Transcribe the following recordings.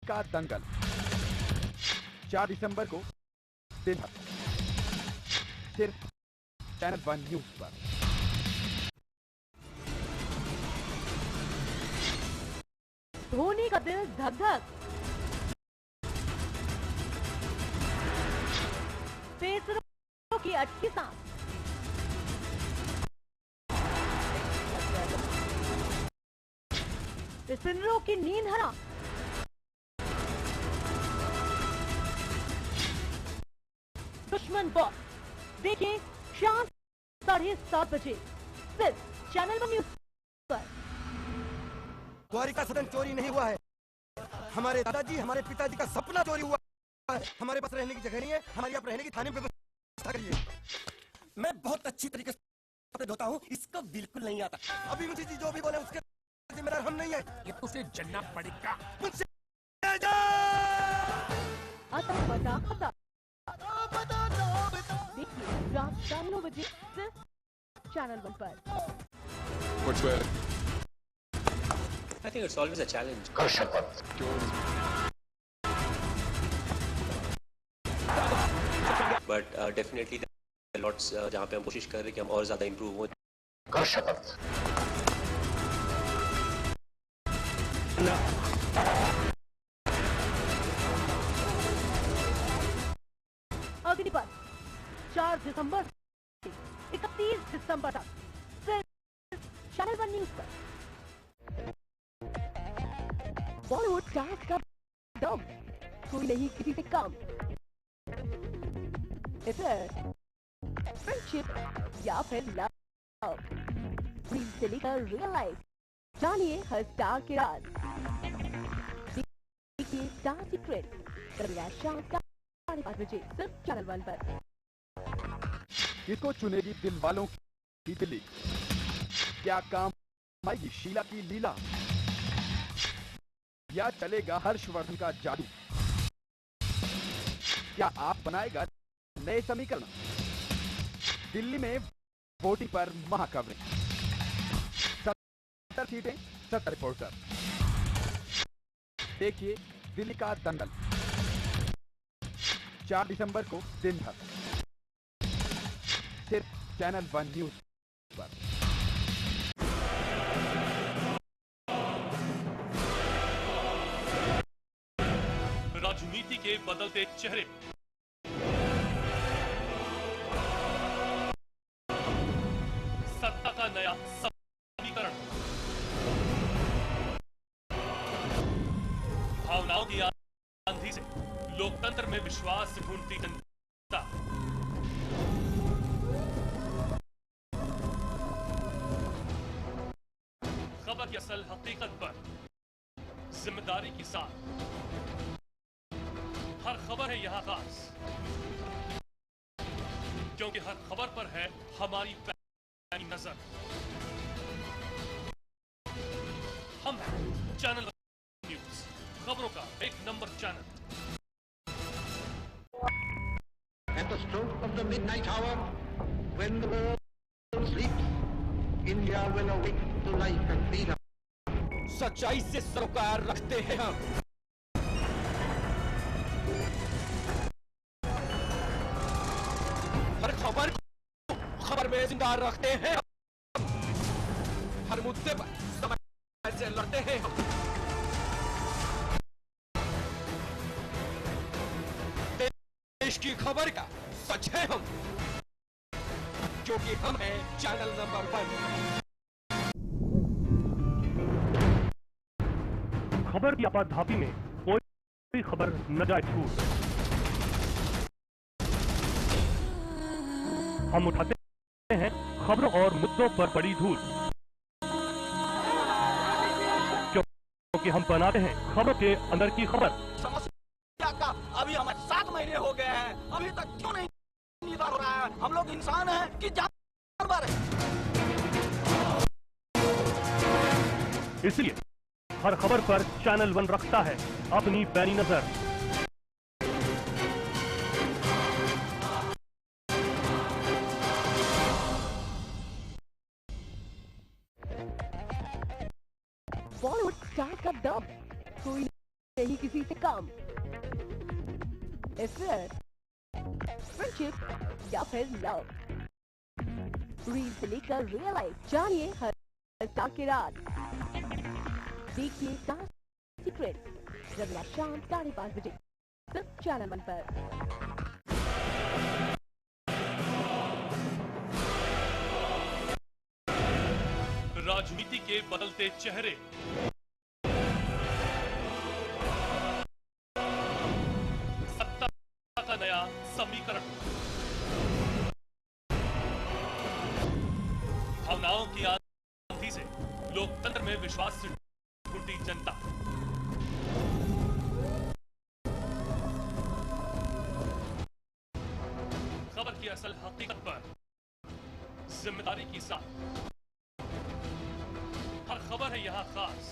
का दंगल 4 दिसंबर को दिन भर सिर्फ चैनल 1 न्यूज पर। धोनी का दिल धक धक, पेसरों की अटकी सांस, स्पिनरों की नींद हराम, दुश्मन बॉस। देखिए शाम 7:30 बजे सिर्फ चैनल 1 न्यूज पर। द्वारिका सदन चोरी नहीं हुआ है, हमारे दादाजी हमारे पिताजी का सपना चोरी हुआ है। हमारे पास रहने की जगह नहीं है, हमारे यहाँ रहने की थाने में व्यवस्था करिए। मैं बहुत अच्छी तरीके से कपड़े धोता हूँ, इसको बिल्कुल नहीं आता। अभिमन्यु जी जो भी बोले उसके जिम्मेदार हम नहीं है, ये तो उसे जलना पड़ेगा। मुझसे देखिए रात 9 बजे सिर्फ चैनल 1 पर। I think it's always a challenge. But definitely there are lots जहाँ पे हम कोशिश कर रहे हैं कि हम और ज़्यादा improve हो। अग्निपथ 4 दिसंबर से 31 दिसंबर तक सिर्फ चैनल 1 न्यूज पर। बॉलीवुड स्टार्स का दम कोई नहीं किसी से कम। फ्रेंडशिप या फिर लव, ड्रीम से लेकर रियल लाइफ, जानिए हर स्टार के राज। देखिए स्टार सीक्रेट शाम 5:30 बजे सिर्फ चैनल 1 पर। किसको चुनेगी दिल वालों की दिल्ली? क्या काम आएगी शीला की लीला, या चलेगा हर्षवर्धन का जादू? क्या आप बनाएगा नए समीकरण? दिल्ली में वोटिंग पर महाकवरेज, 70 सीटें 70 रिपोर्टर। देखिए दिल्ली का दंगल 4 दिसंबर को दिन भर सिर्फ चैनल 1 न्यूज पर। राजनीति के बदलते चेहरे, सत्ता का नया समीकरण, भावनाओं की आंधी से लोकतंत्र में विश्वास ढूंढती जनता। खबर की असल हकीकत पर जिम्मेदारी के साथ हर खबर है यहाँ खास, क्योंकि हर खबर पर है हमारी पैनी नजर। हम हैं चैनल न्यूज, खबरों का 1 number channel. At the stroke of the midnight hour, when the world sleeps, India will awake to life and freedom. सच्चाई से सरोकार रखते हैं हम। हर खबर में जिंदा रखते हैं हम। हर मुद्दे पर समय से लड़ते हैं हम। देश की खबर का सच है हम, क्योंकि हम हैं चैनल नंबर 1। खबर की आपाधापी में कोई खबर न जाए छूट। हम उठाते हैं खबरों और मुद्दों पर पड़ी धूल, क्योंकि हम बनाते हैं खबरों के अंदर की खबर। समस्या का अभी हमारे 7 महीने हो गए हैं, अभी तक क्यों नहीं निदान हो रहा है? हम लोग इंसान हैं कि जानवर हैं? इसलिए हर खबर पर चैनल 1 रखता है अपनी पैनी नजर। बॉलीवुड स्टार का दम कोई नहीं किसी से कम। कम, अफेयर, फ्रेंडशिप या फिर लव, रील से लेकर रियल लाइफ जानिए हर साल की रात। देखिए सीक्रेट रविवार शाम 5:30 बजे सिर्फ चैनल 1 पर। राजनीति के बदलते चेहरे, सत्ता का नया समीकरण, भावनाओं की आंधी से लोकतंत्र में विश्वास से ढूंढती जनता, खबर की असल हकीकत पर जिम्मेदारी के साथ हर खबर है यहां खास,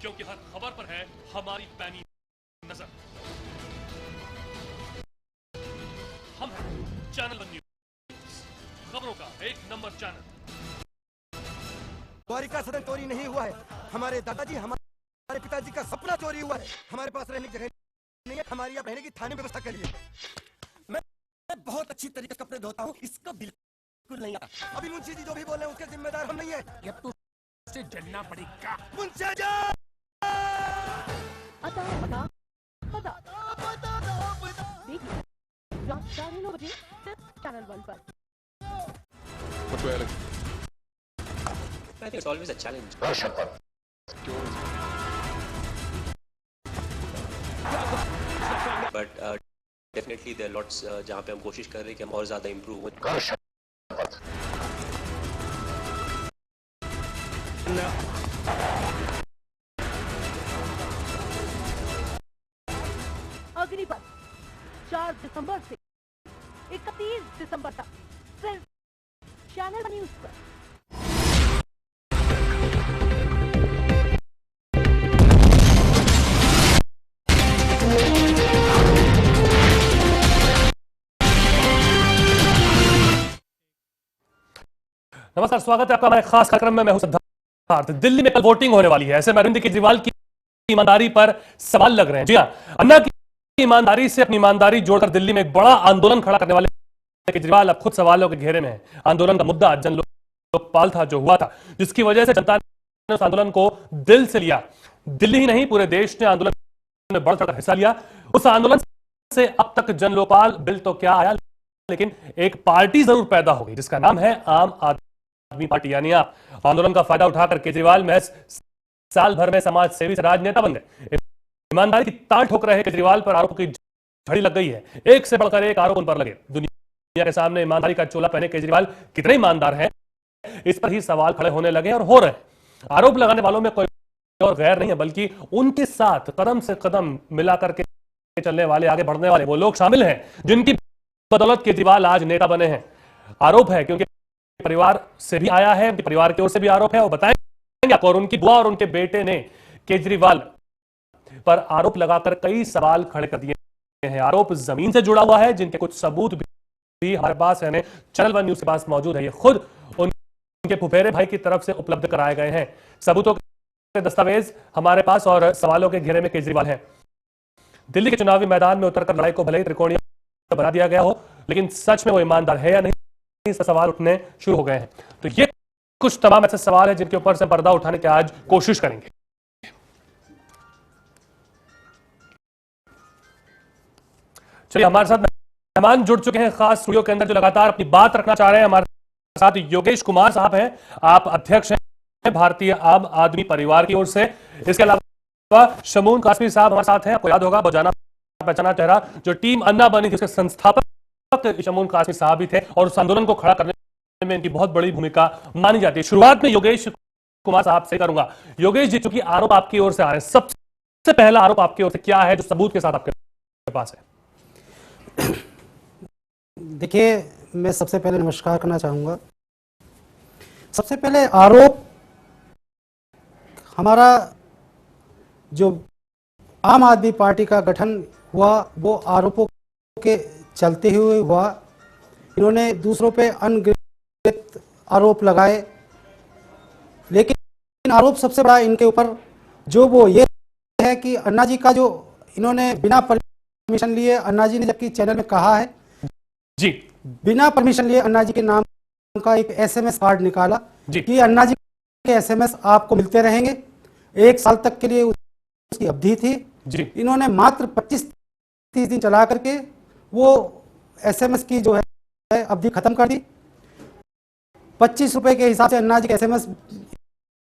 क्योंकि हर खबर पर है हमारी पैनी नजर। हम हैं चैनल 1 न्यूज़, खबरों का एक नंबर चैनल। द्वारिका सदन चोरी नहीं हुआ है, हमारे दादाजी हमारे पिताजी का सपना चोरी हुआ है। हमारे पास रहने की जगह नहीं है, हमारी आप रहने की थाने में व्यवस्था करिए। मैं बहुत अच्छी तरीके से कपड़े धोता हूँ, इसको बिल्कुल नहीं आता। अभी मुंशी जी जो भी बोले उसके जिम्मेदार हम नहीं है। अब तो उससे जलना पड़ेगा। मुंशी जी देखिए रात 9:30 बजे सिर्फ चैनल 1 पर। I think it's always a challenge. But definitely there are lots जहाँ पे हम कोशिश कर रहे हैं कि हम और ज़्यादा improve हो। अग्निपथ 4 दिसंबर से 31 दिसंबर तक सिर्फ चैनल 1 न्यूज़ पर। नमस्कार, स्वागत है आपका हमारे खास कार्यक्रम में। मैं हूं सिद्धार्थ। दिल्ली में कल वोटिंग होने वाली है, ऐसे में अरविंद केजरीवाल की ईमानदारी पर सवाल लग रहे हैं। जी हां, अन्ना की ईमानदारी से अपनी ईमानदारी जोड़कर दिल्ली में एक बड़ा आंदोलन खड़ा करने वाले केजरीवाल अब खुद सवालों के घेरे में है। आंदोलन का मुद्दा जन लोकपाल था, जो हुआ था, जिसकी वजह से जनता ने उस आंदोलन को दिल से लिया। दिल्ली ही नहीं, पूरे देश ने आंदोलन में बढ़ चढ़कर हिस्सा लिया। उस आंदोलन से अब तक जन लोकपाल बिल तो क्या आया, लेकिन एक पार्टी जरूर पैदा हो गई, जिसका नाम है आम आदमी पार्टी। यानी आप आंदोलन का फायदा उठाकर केजरीवाल महज साल भर में समाज सेवी से राजनेता बन गए। ईमानदारी की ताल ठोक रहे केजरीवाल पर आरोपों की झड़ी लग गई है, एक से बढ़कर एक आरोप उन पर लगे। दुनिया के सामने ईमानदारी का चोला पहने केजरीवाल कितने ईमानदार हैं, इस पर ही सवाल खड़े होने लगे और हो रहे हैं। आरोप लगाने वालों में कोई और गैर नहीं है, बल्कि उनके साथ कदम से कदम मिला करके चलने वाले, आगे बढ़ने वाले वो लोग शामिल हैं, जिनकी बदौलत केजरीवाल आज नेता बने हैं। आरोप है कि उनके परिवार से भी आया है, उनके परिवार की ओर से भी आरोप है, वो बताएंगे आपको। और उनकी बुआ और उनके बेटे ने केजरीवाल पर आरोप लगाकर कई सवाल खड़े कर दिए हैं। आरोप जमीन से जुड़ा हुआ है, जिनके कुछ सबूत भी हमारे पास यानी चैनल 1 न्यूज़ के पास मौजूद है। ये खुद उनके फुफेरे भाई की तरफ से उपलब्ध कराए गए हैं। सबूतों के दस्तावेज हमारे पास और सवालों के घेरे में केजरीवाल हैं। दिल्ली के चुनावी मैदान में उतरकर लड़ाई को भले ही त्रिकोणीय बना दिया गया हो, लेकिन सच में वो ईमानदार है या नहीं, इस सवाल उठने शुरू हो गए हैं। तो ये कुछ तमाम ऐसे सवाल हैं जिनके ऊपर से पर्दा उठाने की आज कोशिश करेंगे। चलिए, हमारे साथ मेहमान जुड़ चुके हैं खास स्टूडियो के अंदर, जो लगातार अपनी बात रखना चाह रहे हैं। हमारे साथ योगेश कुमार साहब हैं, आप अध्यक्ष हैं भारतीय आम आदमी परिवार की ओर से। इसके अलावा शमून कासमी साहब हमारे साथ हैं, आपको याद होगा, जाना पहचाना चेहरा, जो टीम अन्ना बनी थी, उसके संस्थापक शमून कासमी साहब भी थे, और उस आंदोलन को खड़ा करने में इनकी बहुत बड़ी भूमिका मानी जाती है। शुरुआत में योगेश कुमार साहब से करूंगा। योगेश जी, चूंकि आरोप आपकी ओर से आ रहे हैं, सबसे पहला आरोप आपकी ओर से क्या है, जो सबूत के साथ आपके पास है? देखिए, मैं सबसे पहले नमस्कार करना चाहूँगा। सबसे पहले आरोप हमारा जो आम आदमी पार्टी का गठन हुआ, वो आरोपों के चलते हुए हुआ। इन्होंने दूसरों पे अनगिनत आरोप लगाए, लेकिन आरोप सबसे बड़ा इनके ऊपर जो वो ये है कि अन्ना जी का जो इन्होंने बिना परमिशन लिए, अन्ना जी ने जबकि चैनल में कहा है जी, बिना परमिशन लिए अन्ना जी के नाम का एक एसएमएस कार्ड निकाला जी। कि अन्ना जी के एसएमएस आपको मिलते रहेंगे, 1 साल तक के लिए उसकी अवधि थी जी। इन्होंने मात्र 25-30 दिन चला करके वो एसएमएस की जो है अवधि खत्म कर दी। 25 रुपए के हिसाब से अन्ना जी के एसएमएस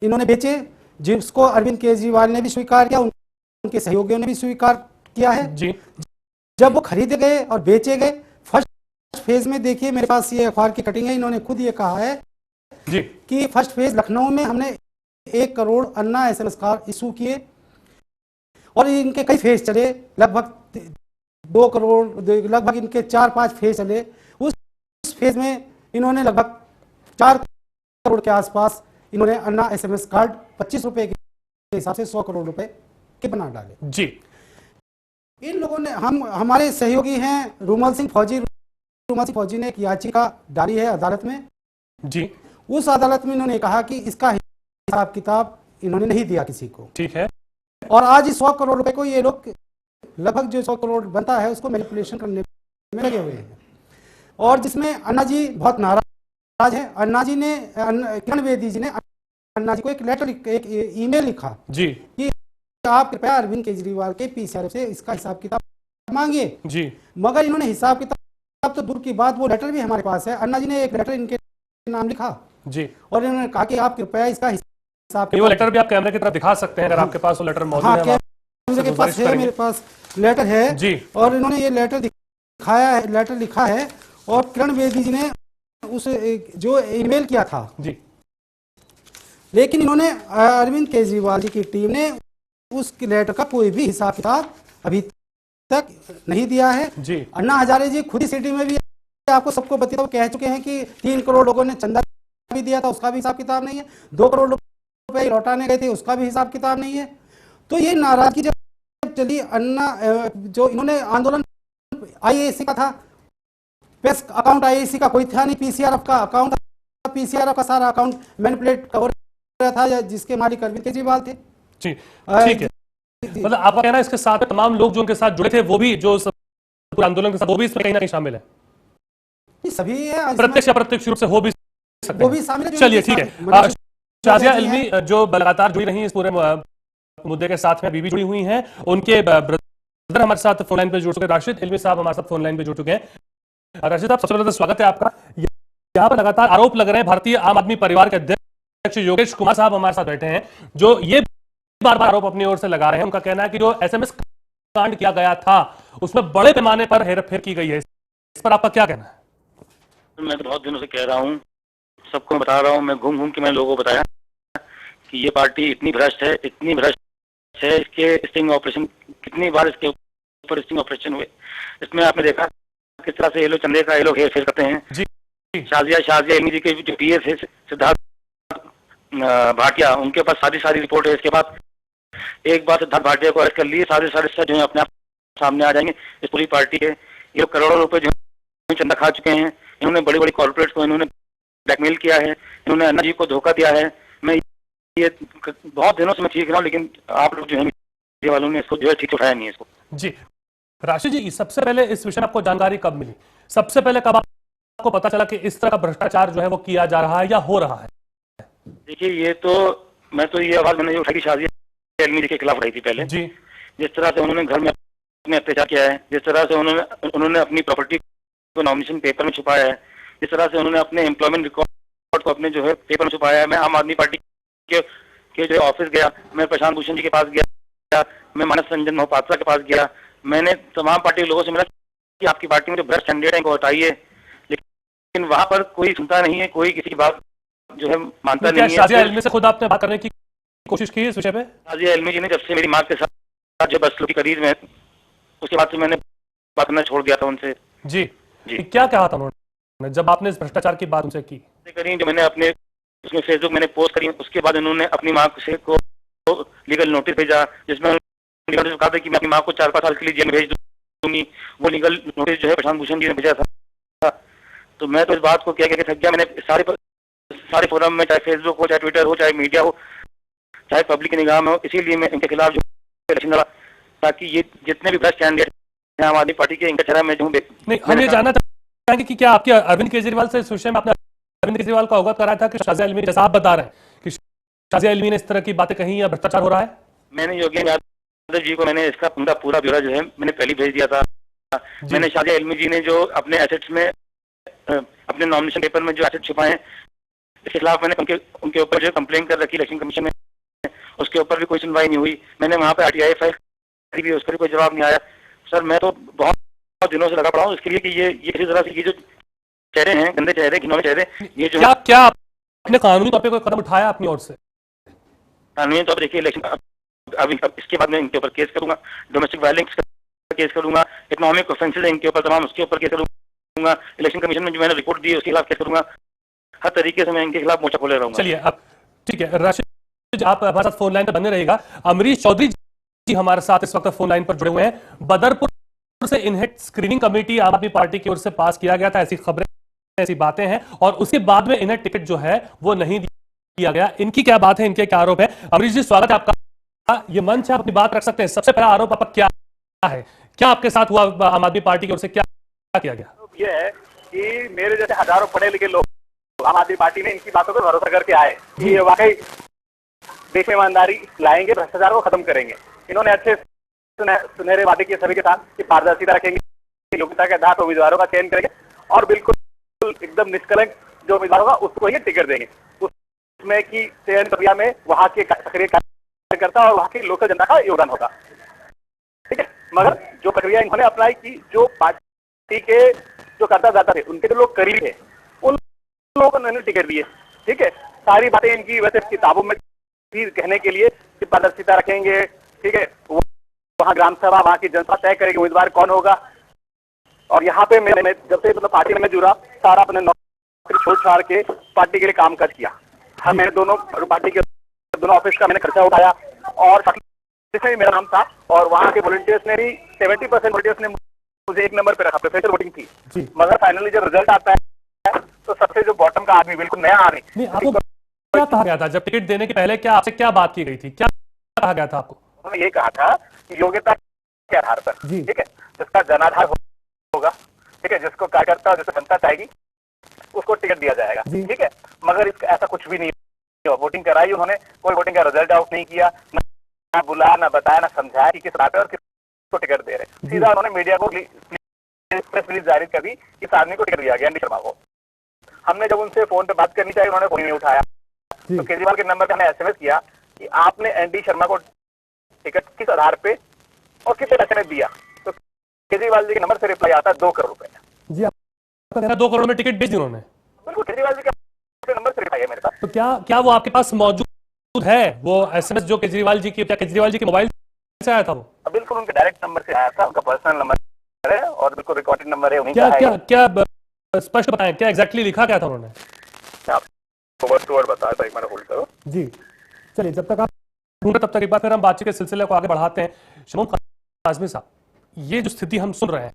इन्होंने बेचे, जिसको अरविंद केजरीवाल ने भी स्वीकार किया, उनके सहयोगियों ने भी स्वीकार किया है जी। जब वो खरीदे गए और बेचे गए। फर्स्ट फेज में देखिए, मेरे पास ये अखबार की कटिंग है, इन्होंने खुद ये कहा है जी कि फर्स्ट फेज लखनऊ में हमने 1 करोड़ अन्ना एसएमएस कार्ड इशू किए और इनके कई फेज चले, लगभग 2 करोड़, लगभग इनके 4-5 फेज चले। उस फेज में इन्होंने लगभग 4 करोड़ के आसपास इन्होंने अन्ना एसएमएस कार्ड 25 रुपए के हिसाब से 100 करोड़ रुपए के बना डाले। जी। इन लोगों ने, हमारे सहयोगी हैं रूमल सिंह फौजी ने एक याचिका डाली है अदालत में जी। उस अदालत में इन्होंने कहा कि इसका हिसाब किताब इन्होंने नहीं दिया किसी को, ठीक है। और आज इस 100 करोड़ रुपए को ये लोग, लगभग जो 100 करोड़ बनता है उसको मैनिपुलेशन करने में लगे हुए हैं, और जिसमें अन्ना जी बहुत नाराज है। अन्ना जी ने, किरण बेदी जी ने अन्ना जी को एक लेटर, एक ईमेल लिखा जी कि आप कृपया अरविंद केजरीवाल के पीसीआर से इसका हिसाब किताब मांगिए जी। मगर इन्होंने हिसाब किताब तो दूर की बात, वो लेटर भी हमारे पास है। अन्ना जी ने एक लेटर इनके नाम लिखा जी, और इन्होंने कहा कि आप कृपया इसका हिसाब, वो लेटर भी आप कैमरे की तरफ दिखा सकते हैं अगर आपके पास वो लेटर मौजूद हाँ, है। कैमरे के पास है, मेरे पास लेटर है जी। और इन्होंने ये लेटर दिखाया है, लेटर लिखा है, और किरण बेदी जी ने उस जो ईमेल किया था जी, लेकिन इन्होंने, अरविंद केजरीवाल जी की टीम ने उस लेटर का कोई भी हिसाब किताब अभी तक नहीं दिया है जी। अन्ना हजारे जी खुद ही सिटी में भी आपको सबको बता कह चुके हैं कि 3 करोड़ लोगों ने चंदा भी दिया था, उसका भी हिसाब किताब नहीं है। 2 करोड़ रुपए लौटाने गए थे, उसका भी हिसाब किताब नहीं है। तो ये नाराजगी जब चली, अन्ना जो इन्होंने आंदोलन आईएएसी का था, प्रेस अकाउंट आईएएसी का कोई था नहीं, पीसीआरएफ का अकाउंट था, पीसीआरएफ का सारा अकाउंट मैनिपुलेट कवर था, जिसके मालिक अरविंद केजरीवाल थे। जी, ठीक है। मतलब आपका कहना है इसके साथ तमाम लोग जो उनके साथ जुड़े थे, वो भी जो पूरे आंदोलन के साथ, वो भी इसमें कहीं ना कहीं शामिल है, सभी है, प्रत्यक्ष या अप्रत्यक्ष रूप से हो भी सकते वो भी हैं। शामिल है। चलिए ठीक है। शाजिया इल्मी जो लगातार जुड़ी रही इस पूरे मुद्दे के साथ में, बीबी जुड़ी हुई हैं, उनके ब्रदर हमारे साथ फोन लाइन पे जुड़ चुके हैं, राशिद इल्मी साहब हमारे साथ फोन लाइन पे जुड़ चुके हैं। राशिद साहब, सबसे पहले तो स्वागत है आपका। यहाँ पर लगातार आरोप लग रहे हैं, भारतीय आम आदमी परिवार के अध्यक्ष योगेश कुमार साहब हमारे साथ बैठे हैं, जो ये बार बार आरोप अपनी ओर से लगा रहे हैं। उनका कहना है कि जो एसएमएस कांड किया गया था उसमें बड़े पैमाने पर हेरफेर की गई है। इस पर आपका क्या कहना है? मैं तो बहुत दिनों से कह रहा हूँ, सबको बता रहा हूँ, मैं घूम घूम के मैंने लोगों को बताया कि ये पार्टी इतनी भ्रष्ट है, इतनी भ्रष्ट है। इसके स्टिंग ऑपरेशन, कितनी बार इसके ऊपर स्टिंग ऑपरेशन हुए, इसमें आपने देखा किस तरह से ये लोग चंदे का ये लोग हेर फेर करते हैं। जी। शाजिया इल्मी जी के जो पीए थे सिद्धार्थ भाटिया, उनके पास सारी रिपोर्ट है। इसके बाद एक बार सिद्धार्थ भाटिया को अरेस्ट कर लिए, सारे जो है अपने आप सामने आ जाएंगे। इस पूरी पार्टी के ये करोड़ों रुपए जो चंदा खा चुके हैं, इन्होंने बड़ी बड़ी कॉर्पोरेट को इन्होंने ब्लैकमेल किया है, इन्होंने अन्ना जी को धोखा दिया है। मैं ये बहुत दिनों से मैं ठीक रहा हूँ, लेकिन आप लोग जो है मीडिया वालों ने इसको जो है ठीक उठाया नहीं है इसको। जी राशिद जी, सबसे पहले इस विषय में आपको जानकारी कब मिली? सबसे पहले कब आपको पता चला कि इस तरह का भ्रष्टाचार जो है वो किया जा रहा है या हो रहा है? देखिए, ये तो मैं तो ये आवाज मैंने जो उठाई शाजिया इल्मी जी के खिलाफ उठाई थी पहले जी। जिस तरह से उन्होंने घर में अपने अत्याचार किया है, जिस तरह से उन्होंने अपनी प्रॉपर्टी को नॉमिनेशन पेपर में छुपाया है, जिस तरह से उन्होंने अपने एम्प्लॉयमेंट रिकॉर्ड को अपने जो है पेपर में छुपाया है। मैं आम आदमी पार्टी के जो ऑफिस गया, मैं प्रशांत भूषण जी के पास गया, मैं मानस रंजन मोहपात्रा के पास गया, मैंने तमाम पार्टी के लोगों से मिला कि आपकी पार्टी में जो भ्रष्ट कैंडिडेट है इनको हटाइए, लेकिन वहां पर कोई सुनता नहीं है, कोई किसी की बात जो है मानता नहीं है। शाजिया इल्मी से खुद आपने बात करने की कोशिश की इस विषय पे? शाजिया इल्मी जी ने जब से मेरी माँ के साथ जब असलों की करीब में, उसके बाद से मैंने बात करना छोड़ दिया था उनसे। जी जी। क्या कहा था उन्होंने जब आपने इस भ्रष्टाचार की बात उनसे की? जो मैंने अपने उसमें फेसबुक मैंने पोस्ट करी, उसके बाद उन्होंने अपनी माँ से को लीगल नोटिस भेजा, जिसमें उन्होंने कहा था कि मैं अपनी माँ को 4-5 साल के लिए जेल में भेज दूंगी। वो लीगल नोटिस जो है प्रशांत भूषण जी ने भेजा था। तो मैं तो इस बात को क्या थक गया। मैंने सारे फोरम में, चाहे फेसबुक हो, चाहे ट्विटर हो, चाहे मीडिया हो, चाहे पब्लिक की निगाह में हो, इसीलिए मैं इनके खिलाफ जो इलेक्शन लड़ा, ताकि ये जितने भी भ्रष्ट कैंडिडेट हैं आम आदमी पार्टी के, इनका चेहरा मैं जो हूँ नहीं, हम ये जानना चाहेंगे कि क्या आपके अरविंद केजरीवाल से इस विषय में आपने अरविंद केजरीवाल को अवगत कराया था कि शाजिया इल्मी, जैसा आप बता रहे हैं कि शाजिया इल्मी ने इस तरह की बातें कही या भ्रष्टाचार हो रहा है? मैंने योगेंद्र यादव जी को मैंने इसका पूरा ब्यौरा जो है मैंने पहले भेज दिया था। मैंने शाजिया इल्मी जी ने जो अपने एसेट्स में अपने नॉमिनेशन पेपर में जो एसेट छुपाए हैं, इसके खिलाफ मैंने उनके ऊपर जो कंप्लेन कर रखी इलेक्शन कमीशन में, उसके ऊपर भी कोई सुनवाई नहीं हुई। मैंने वहाँ पे आरटीआई फाइल करी भी, उस पर भी कोई जवाब नहीं आया। सर मैं तो बहुत दिनों से लगा पड़ा हूँ इसके लिए कि ये किसी तरह से ये जो चेहरे हैं, गंदे चेहरे, घिनौने चेहरे, ये जो क्या आपने कानूनी तौर पे कोई कदम उठाया अपनी ओर से? कानूनी तौर पर देखिए, इलेक्शन अब इसके बाद मैं इनके ऊपर केस करूंगा, डोमेस्टिक वायलेंस का केस करूंगा, इकोनॉमिक ऑफेंसेस है इनके ऊपर तमाम, उसके ऊपर केस करूंगा, इलेक्शन कमीशन में जो मैंने रिपोर्ट दी है उसके खिलाफ केस करूंगा, हर तरीके से मैं इनके खिलाफ मोर्चा खोले रहूंगा। चलिए अब ठीक है राशिद, आप हमारे साथ फोन लाइन पर बने रहिएगा। अमरीश चौधरी जी हमारे साथ इस वक्त फोन लाइन पर जुड़े हुए हैं। बदरपुर से इनहेड स्क्रीनिंग कमेटी आम आदमी पार्टी की ओर से पास किया गया था, ऐसी खबरें, ऐसी बातें हैं, और उसके बाद में इनहेड टिकट जो है वो नहीं दिया गया। इनकी क्या बात है, इनके क्या आरोप है? अमरीश जी स्वागत है आपका, ये मंच है, आप अपनी बात रख सकते हैं। सबसे पहला आरोप आपका क्या है, क्या आपके साथ हुआ, आम आदमी पार्टी की ओर से क्या किया गया? ये है कि मेरे जैसे हजारों पढ़े लिखे लोग आम आदमी पार्टी ने इनकी बातों पर भरोसा करके आए कि ये वाकई देश में ईमानदारी लाएंगे, भ्रष्टाचार को खत्म करेंगे। इन्होंने अच्छे सुनहरे वादे किए सभी के साथ कि पारदर्शिता रखेंगे, योग्यता के आधार पर उम्मीदवारों का चयन करेंगे और बिल्कुल एकदम निष्कलंक जो उम्मीदवार होगा उसको ही टिकट देंगे। उसमें की चयन प्रक्रिया में वहाँ के सक्रिय कार्यकर्ता और वहाँ की लोकल जनता का योगदान होगा, ठीक है। मगर जो प्रक्रिया इन्होंने अपनाई की, जो पार्टी के जो करता जाता थे, उनके जो लोग करीब थे, उन लोगों को उन्होंने टिकट दिए, ठीक है। सारी बातें इनकी वैसे किताबों में कहने के लिए कि पारदर्शिता रखेंगे, ठीक है, वहाँ ग्राम सभा, वहाँ की जनता तय करेगी उम्मीदवार कौन होगा। और यहाँ पे मैं जब से मतलब पार्टी में जुड़ा, सारा अपने नौकरी छोड़ छाड़ के पार्टी के लिए काम काज किया। हमें दोनों पार्टी के दोनों ऑफिस का मैंने खर्चा उठाया और जिसमें मेरा नाम था, और वहाँ के वॉलंटियर्स ने भी 70% वॉलंटियर्स ने मुझे 1 नंबर पे रखा, प्रेफरेंशियल वोटिंग थी। मगर फाइनली जब रिजल्ट आता है तो सबसे जो बॉटम का आदमी, बिल्कुल नया आदमी, आपको क्या कहा गया था जब टिकट देने के पहले, क्या आपसे क्या बात की गई थी, क्या कहा गया था आपको? उन्होंने ये कहा था कि योग्यता के आधार पर, ठीक है, जिसका जनाधार होगा, ठीक है, जिसको कार्यकर्ता जिसको जनता चाहेगी उसको टिकट दिया जाएगा, ठीक है। मगर इसका ऐसा कुछ भी नहीं, वोटिंग कराई उन्होंने, कोई वोटिंग का रिजल्ट आउट नहीं किया, ना बुलाया, ना बताया, ना समझाया कि किस बात है और किसको टिकट दे रहे। सीधा उन्होंने मीडिया को प्रेस रिलीज जारी कर दी कि इस आदमी को टिकट दिया गया, एनडी शर्मा को। हमने जब उनसे फोन पे बात करनी चाहिए, उन्होंने फोन नहीं उठाया। तो केजरीवाल के नंबर पे हमने एसएमएस किया कि आपने एनडी शर्मा को टिकट किस आधार पे और किस पैसे में दिया। तो केजरीवाल जी के नंबर से रिप्लाई आता है 2 करोड़ रुपए। जी, आपका कहना 2 करोड़ में टिकट बेच दी उन्होंने? बिल्कुल, केजरीवाल जी के नंबर से रिप्लाई है मेरे पास। तो क्या वो आपके पास मौजूद है, वो एसएमएस जो केजरीवाल जी की, क्या केजरीवाल जी के मोबाइल से आया था वो? बिल्कुल उनके डायरेक्ट नंबर से आया था, उनका पर्सनल नंबर है और बिल्कुल रिकॉर्डेड नंबर है। क्या स्पष्ट बताएं, क्या एग्जैक्टली लिखा क्या था उन्होंने? वर्ड टू वर्ड बताया था, एक मैंने होल्ड करो जी। चलिए, जब तक आप ढूंढे तब तक एक बार फिर हम बातचीत के सिलसिले को आगे बढ़ाते हैं। शमून काज़मी साहब, ये जो स्थिति हम सुन रहे हैं,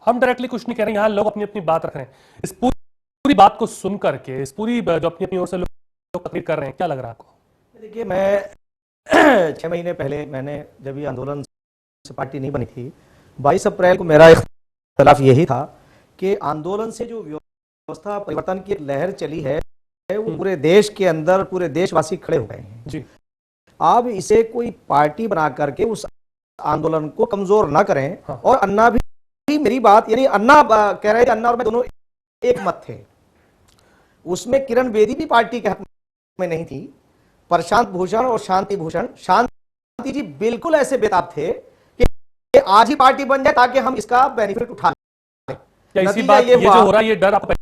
हम डायरेक्टली कुछ नहीं कह रहे, यहाँ लोग अपनी अपनी बात रख रहे हैं। इस पूरी बात को सुन करके, इस पूरी जो अपनी अपनी ओर से लोग तकलीफ कर रहे हैं, क्या लग रहा है आपको? देखिए, मैं 6 महीने पहले, मैंने जब ये आंदोलन से पार्टी नहीं बनी थी, 22 अप्रैल को मेरा इख्तिलाफ यही था कि आंदोलन से जो व्यवस्था परिवर्तन की लहर चली है वो पूरे देश के अंदर पूरे देशवासी खड़े हो गए हैं जी। अब इसे कोई पार्टी बना करके उस आंदोलन को कमजोर ना करें। हाँ। और अन्ना भी मेरी बात, यानी अन्ना कह रहे थे, अन्ना और मैं दोनों एक मत थे। उसमें किरण बेदी भी पार्टी के हक में नहीं थी। प्रशांत भूषण और शांति भूषण, शांति जी बिल्कुल ऐसे बेताब थे कि आज ही पार्टी बन जाए ताकि हम इसका बेनिफिट उठा लें। क्या इसी बात, ये जो हो रहा है, ये डर आपको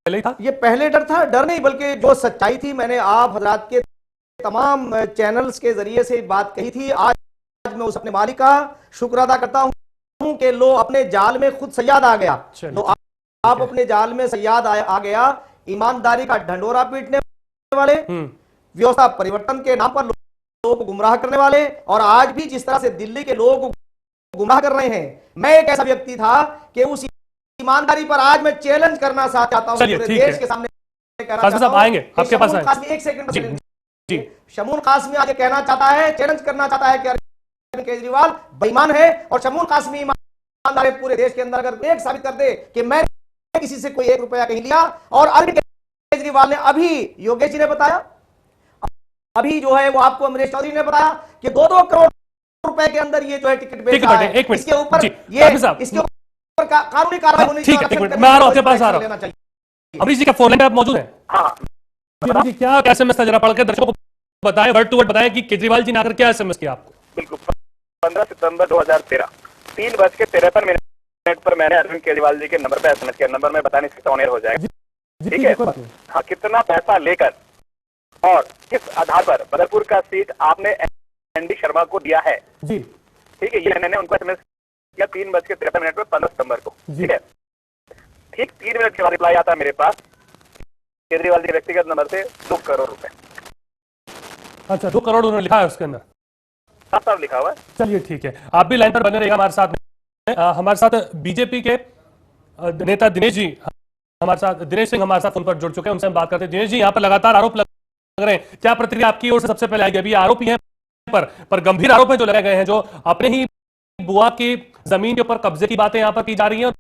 पहले ही था? ये पहले डर था, डर नहीं बल्कि जो सच्चाई थी, मैंने आप हजरात के तमाम चैनल्स के जरिए से बात कही थी। आज मैं उस अपने मालिक का शुक्र अदा करता हूं कि लो अपने जाल में खुद सयाद आ गया। तो आप अपने जाल में सयाद आ गया, ईमानदारी का ढंडोरा पीटने वाले, व्यवस्था परिवर्तन के नाम पर लोगों को गुमराह करने वाले, और आज भी जिस तरह से दिल्ली के लोगों को गुमराह कर रहे हैं। मैं एक ऐसा व्यक्ति था कि उस ईमानदारी पर आज मैं चैलेंज करना चाहता हूं पूरे देश के सामने। साहब आएंगे आपके पास, एक सेकंड जी। शमून काज़मी आज कहना चाहता है, चैलेंज करना चाहता है कि अरविंद केजरीवाल बेईमान है और शमून कासमी ईमानदार है। पूरे देश के अंदर अगर एक साबित कर दे कि मैं किसी से कोई 1 रुपया कहीं लिया, और अरविंद केजरीवाल ने अभी, योगेश जी ने बताया, अभी जो है वो आपको अमरीश चौधरी ने बताया कि 2-2 करोड़ रुपए के अंदर ये जो है टिकट बेच रहा है। इसके ऊपर इसके ऊपर कानूनी कार्रवाई होनी चाहिए। ठीक है, मैं आ रहा हूं, आपके पास आ रहा हूं। अमरीश जी का फोन लाइन पे आप मौजूद हैं? हाँ जी, क्या एसएमएस था, जरा पढ़ के दर्शकों को बताएं, वर्ड टू वर्ड बताएं कि केजरीवाल जी ने आकर क्या एसएमएस किया आपको। बिल्कुल, 15 सितंबर 2013 3:53 पर मैंने अरविंद केजरीवाल जी के नंबर पे एसएमएस किया। नंबर में बता नहीं सकता, ऑन एयर हो जाएगा, ठीक है। हाँ, कितना पैसा लेकर और किस आधार पर बदरपुर का सीट आपने एनडी शर्मा को दिया है जी, ठीक है। ये मैंने उनको एसएमएस किया 3:53 पर 15 सितंबर को, ठीक है। ठीक 3 मिनट के बाद रिप्लाई आता है मेरे पास केजरीवाल जी व्यक्तिगत नंबर से 2 करोड़ रुपए। अच्छा, 2 करोड़ उन्होंने लिखा है उसके अंदर, साफ लिखा हुआ है। चलिए ठीक है, आप भी लाइन पर बने रहिएगा हमारे साथ में। हमारे साथ बीजेपी के नेता दिनेश जी हमारे साथ, दिनेश सिंह हमारे साथ फोन पर जुड़ चुके हैं, उनसे हम बात करते हैं। दिनेश जी, यहाँ पर लगातार आरोप लग रहे हैं, क्या प्रतिक्रिया आपकी ओर से सबसे पहले आएगी? अभी आरोप ही है पर गंभीर आरोप है जो लगाए गए हैं, जो अपने ही बुआ की जमीन के ऊपर कब्जे की बातें यहाँ पर की जा रही है और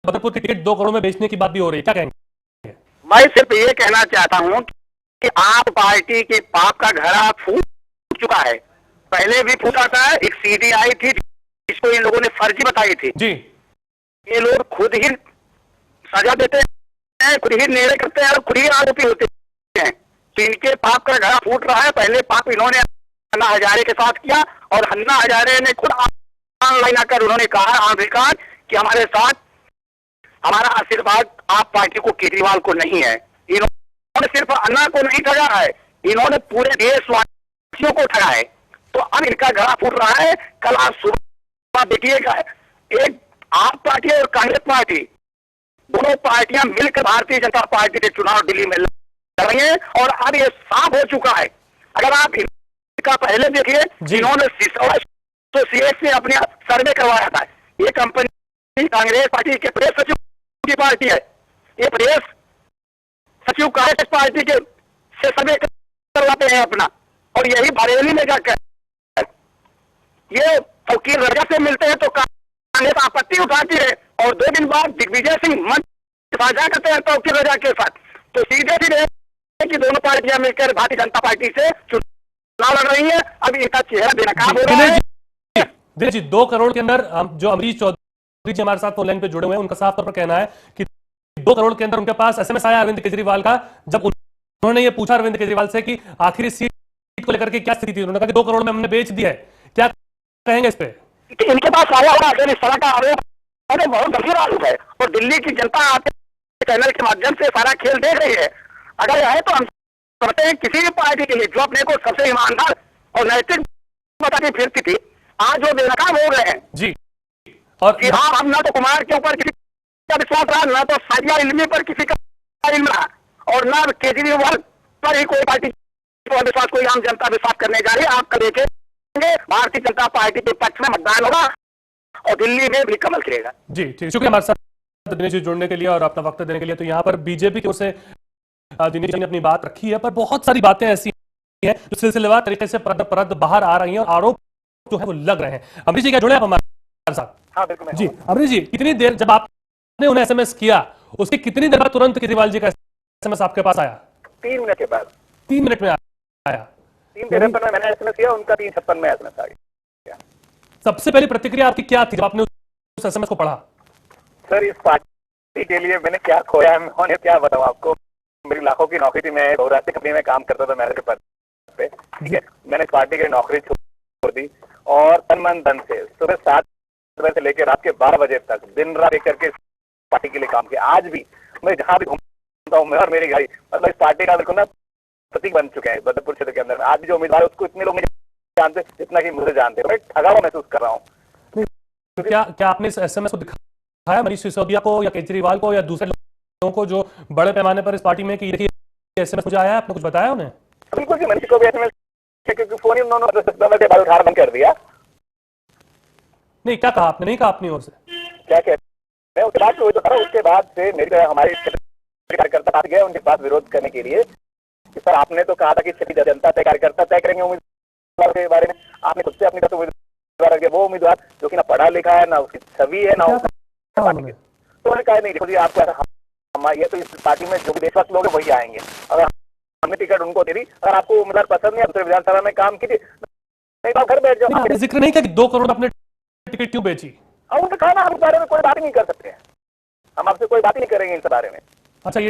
बदरपुर की टिकट 2 करोड़ में बेचने की बात भी हो रही है, क्या कहेंगे? मैं सिर्फ ये कहना चाहता हूं कि आप पार्टी के पाप का घड़ा फूट चुका है। पहले भी फूटा था, एक सीडी आई थी जिसको इन लोगों ने फर्जी बताई थी जी। ये लोग खुद ही सजा देते हैं, खुद ही निर्णय करते हैं और खुद ही आरोपी होते हैं। तो इनके पाप का घड़ा फूट रहा है। पहले पाप इन्होंने अन्ना हजारे के साथ किया और अन्ना हजारे ने खुद ऑनलाइन आकर उन्होंने कहा ऑन रिकॉर्ड कि हमारे साथ हमारा आशीर्वाद आप पार्टी को, केजरीवाल को नहीं है। इन्होंने सिर्फ अन्ना को नहीं ठगा है, इन्होंने पूरे देशवासियों को ठगा है। तो अब इनका घड़ा फूट रहा है। कल आप सुबह देखिएगा, एक आप पार्टी और कांग्रेस पार्टी, दोनों पार्टियां मिलकर भारतीय जनता पार्टी के चुनाव दिल्ली में लड़ रही हैं और अब ये साफ हो चुका है। अगर आप इनका पहले देखिए, जिन्होंने सिसोड़ा एसोसिएट से अपने सर्वे करवाया था, ये कंपनी कांग्रेस पार्टी के प्रेस सचिव की पार्टी है। ये प्रेस सचिव कांग्रेस पार्टी के से सर्वे करवाते हैं अपना, और यही बरेली में जाकर ये फकीर रजा से मिलते हैं तो कांग्रेस आपत्ति उठाती है और 2 दिन बाद दिग्विजय सिंह मंच साझा करते हैं फकीर रजा के साथ। तो सीधे सीधे कि दोनों पार्टियां मिलकर भारतीय जनता पार्टी से चुनाव लड़ रही है। अब इनका चेहरा बेनकाब हो रहा है। दिनेश जी, 2 करोड़ के अंदर जो अमरीश चौधरी जी हमारे साथ ऑनलाइन पे जुड़े हुए हैं, उनका साफ तौर पर कहना है कि 2 करोड़ के अंदर उनके पास एसएमएस आया अरविंद केजरीवाल का, जब उन्होंने ये पूछा अरविंद केजरीवाल से कि आखिर इस सीट को लेकर के क्या स्थिति थी, उन्होंने कहा कि 2 करोड़ में हमने बेच दिया है। क्या कहेंगे इस पे? इनके पास आया हुआ अगर इस तरह का आरोप बहुत गंभीर आरोप है और दिल्ली की जनता आपके चैनल के माध्यम से सारा खेल देख रही है। अगर यह है तो हम समझते हैं किसी भी पार्टी के लिए जो अपने को सबसे ईमानदार और नैतिक बताती फिरती थी, आज वो बेनकाब हो गए हैं जी। और कि हाँ, हम ना तो कुमार के ऊपर किसी का विश्वास रहा, ना तो साजिया इल्मी पर किसी का इल्म रहा, और ना केजरीवाल पर ही कोई पार्टी विश्वास, कोई आम जनता विश्वास करने जा रही है। आपका देखेंगे भारतीय जनता पार्टी के पक्ष में मतदान होगा और दिल्ली में भी कमल खिलेगा। जी ठीक, शुक्रिया हमारे साथ दिनेश जी जुड़ने के लिए और अपना वक्त देने के लिए। तो यहाँ पर बीजेपी की ओर से दिनेश जी ने अपनी बात रखी है, पर बहुत सारी बातें ऐसी हैं जो सिलसिलेवार तरीके से परत बाहर आ रही हैं और आरोप जो है वो लग रहे हैं। अमरीश जी क्या जुड़े आप हमारे साथ? हाँ बिल्कुल जी अमरीश जी, कितनी देर, जब आपने उन्हें एसएमएस किया उसकी कितनी देर बाद तुरंत केजरीवाल जी का एसएमएस आपके पास आया? 3 मिनट के बाद। 3 मिनट में आया? 3:53 में मैंने एसएमएस किया, उनका 3:56 में एसएमएस आ गया। सबसे पहली प्रतिक्रिया आपकी क्या थी जब आपने उस एसएमएस को पढ़ा? सर, इस पार्टी के लिए मैंने क्या खोया है, मैं क्या बताऊं आपको। मेरी लाखों की नौकरी थी, मैं बहुराष्ट्रीय कंपनी में काम करता था मैनेजर पद पे, ठीक है। मैंने इस पार्टी की नौकरी छोड़ दी और तन मन धन से सुबह 7 बजे से लेकर रात के 12 बजे तक दिन रात एक करके पार्टी के लिए काम किया। आज भी मैं जहां भी घूमता हूँ, मैं और मेरी गाड़ी, मतलब इस पार्टी का बिल्कुल ना प्रतीक बन चुके हैं बदरपुर क्षेत्र के अंदर। आज भी जो उम्मीदवार है उसको इतने लोग नहीं जानते जितना कि मुझे जानते हैं। मैं ठगा हुआ महसूस कर रहा हूँ। तो क्या आपने इस एसएमएस को दिखाया मनीष सिसोदिया को या केजरीवाल को या दूसरे लोगों को जो बड़े पैमाने पर इस पार्टी में कि देखिए एसएमएस मुझे आया है, आपने कुछ बताया उन्हें? बिल्कुल जी, मनीष को भी एसएमएस, क्योंकि फोन ही उन्होंने के बाद उठाना बंद कर दिया। नहीं, क्या कहा आपने? नहीं कहा अपनी ओर से? क्या कहते हैं, उसके बाद से मेरी हमारे कार्यकर्ता पास गए उनके पास विरोध करने के लिए। सर, आपने तो कहा था कि छठी जनता तय कार्यकर्ता तय करेंगे उम्मीदवार के बारे में, आपने खुद से अपनी उम्मीदवार है, वो उम्मीदवार जो कि ना पढ़ा लिखा है, ना उसकी छवि है, ना उसका पार्टी के। तो उन्होंने कहा नहीं, देखो जी आपको ये तो इस पार्टी में जो भी देशभक्त लोग हैं वही आएंगे, अगर हमने टिकट उनको दे दी, अगर आपको उम्मीदवार पसंद नहीं, दूसरे विधानसभा में काम कीजिए, नहीं तो आप घर बैठ जाओ। आपने जिक्र नहीं किया कि 2 करोड़ अपने टिकट क्यों बेची? उन्होंने कहा ना हम इस बारे में कोई बात ही नहीं कर सकते, हम आपसे कोई बात ही नहीं करेंगे इस बारे में। अच्छा,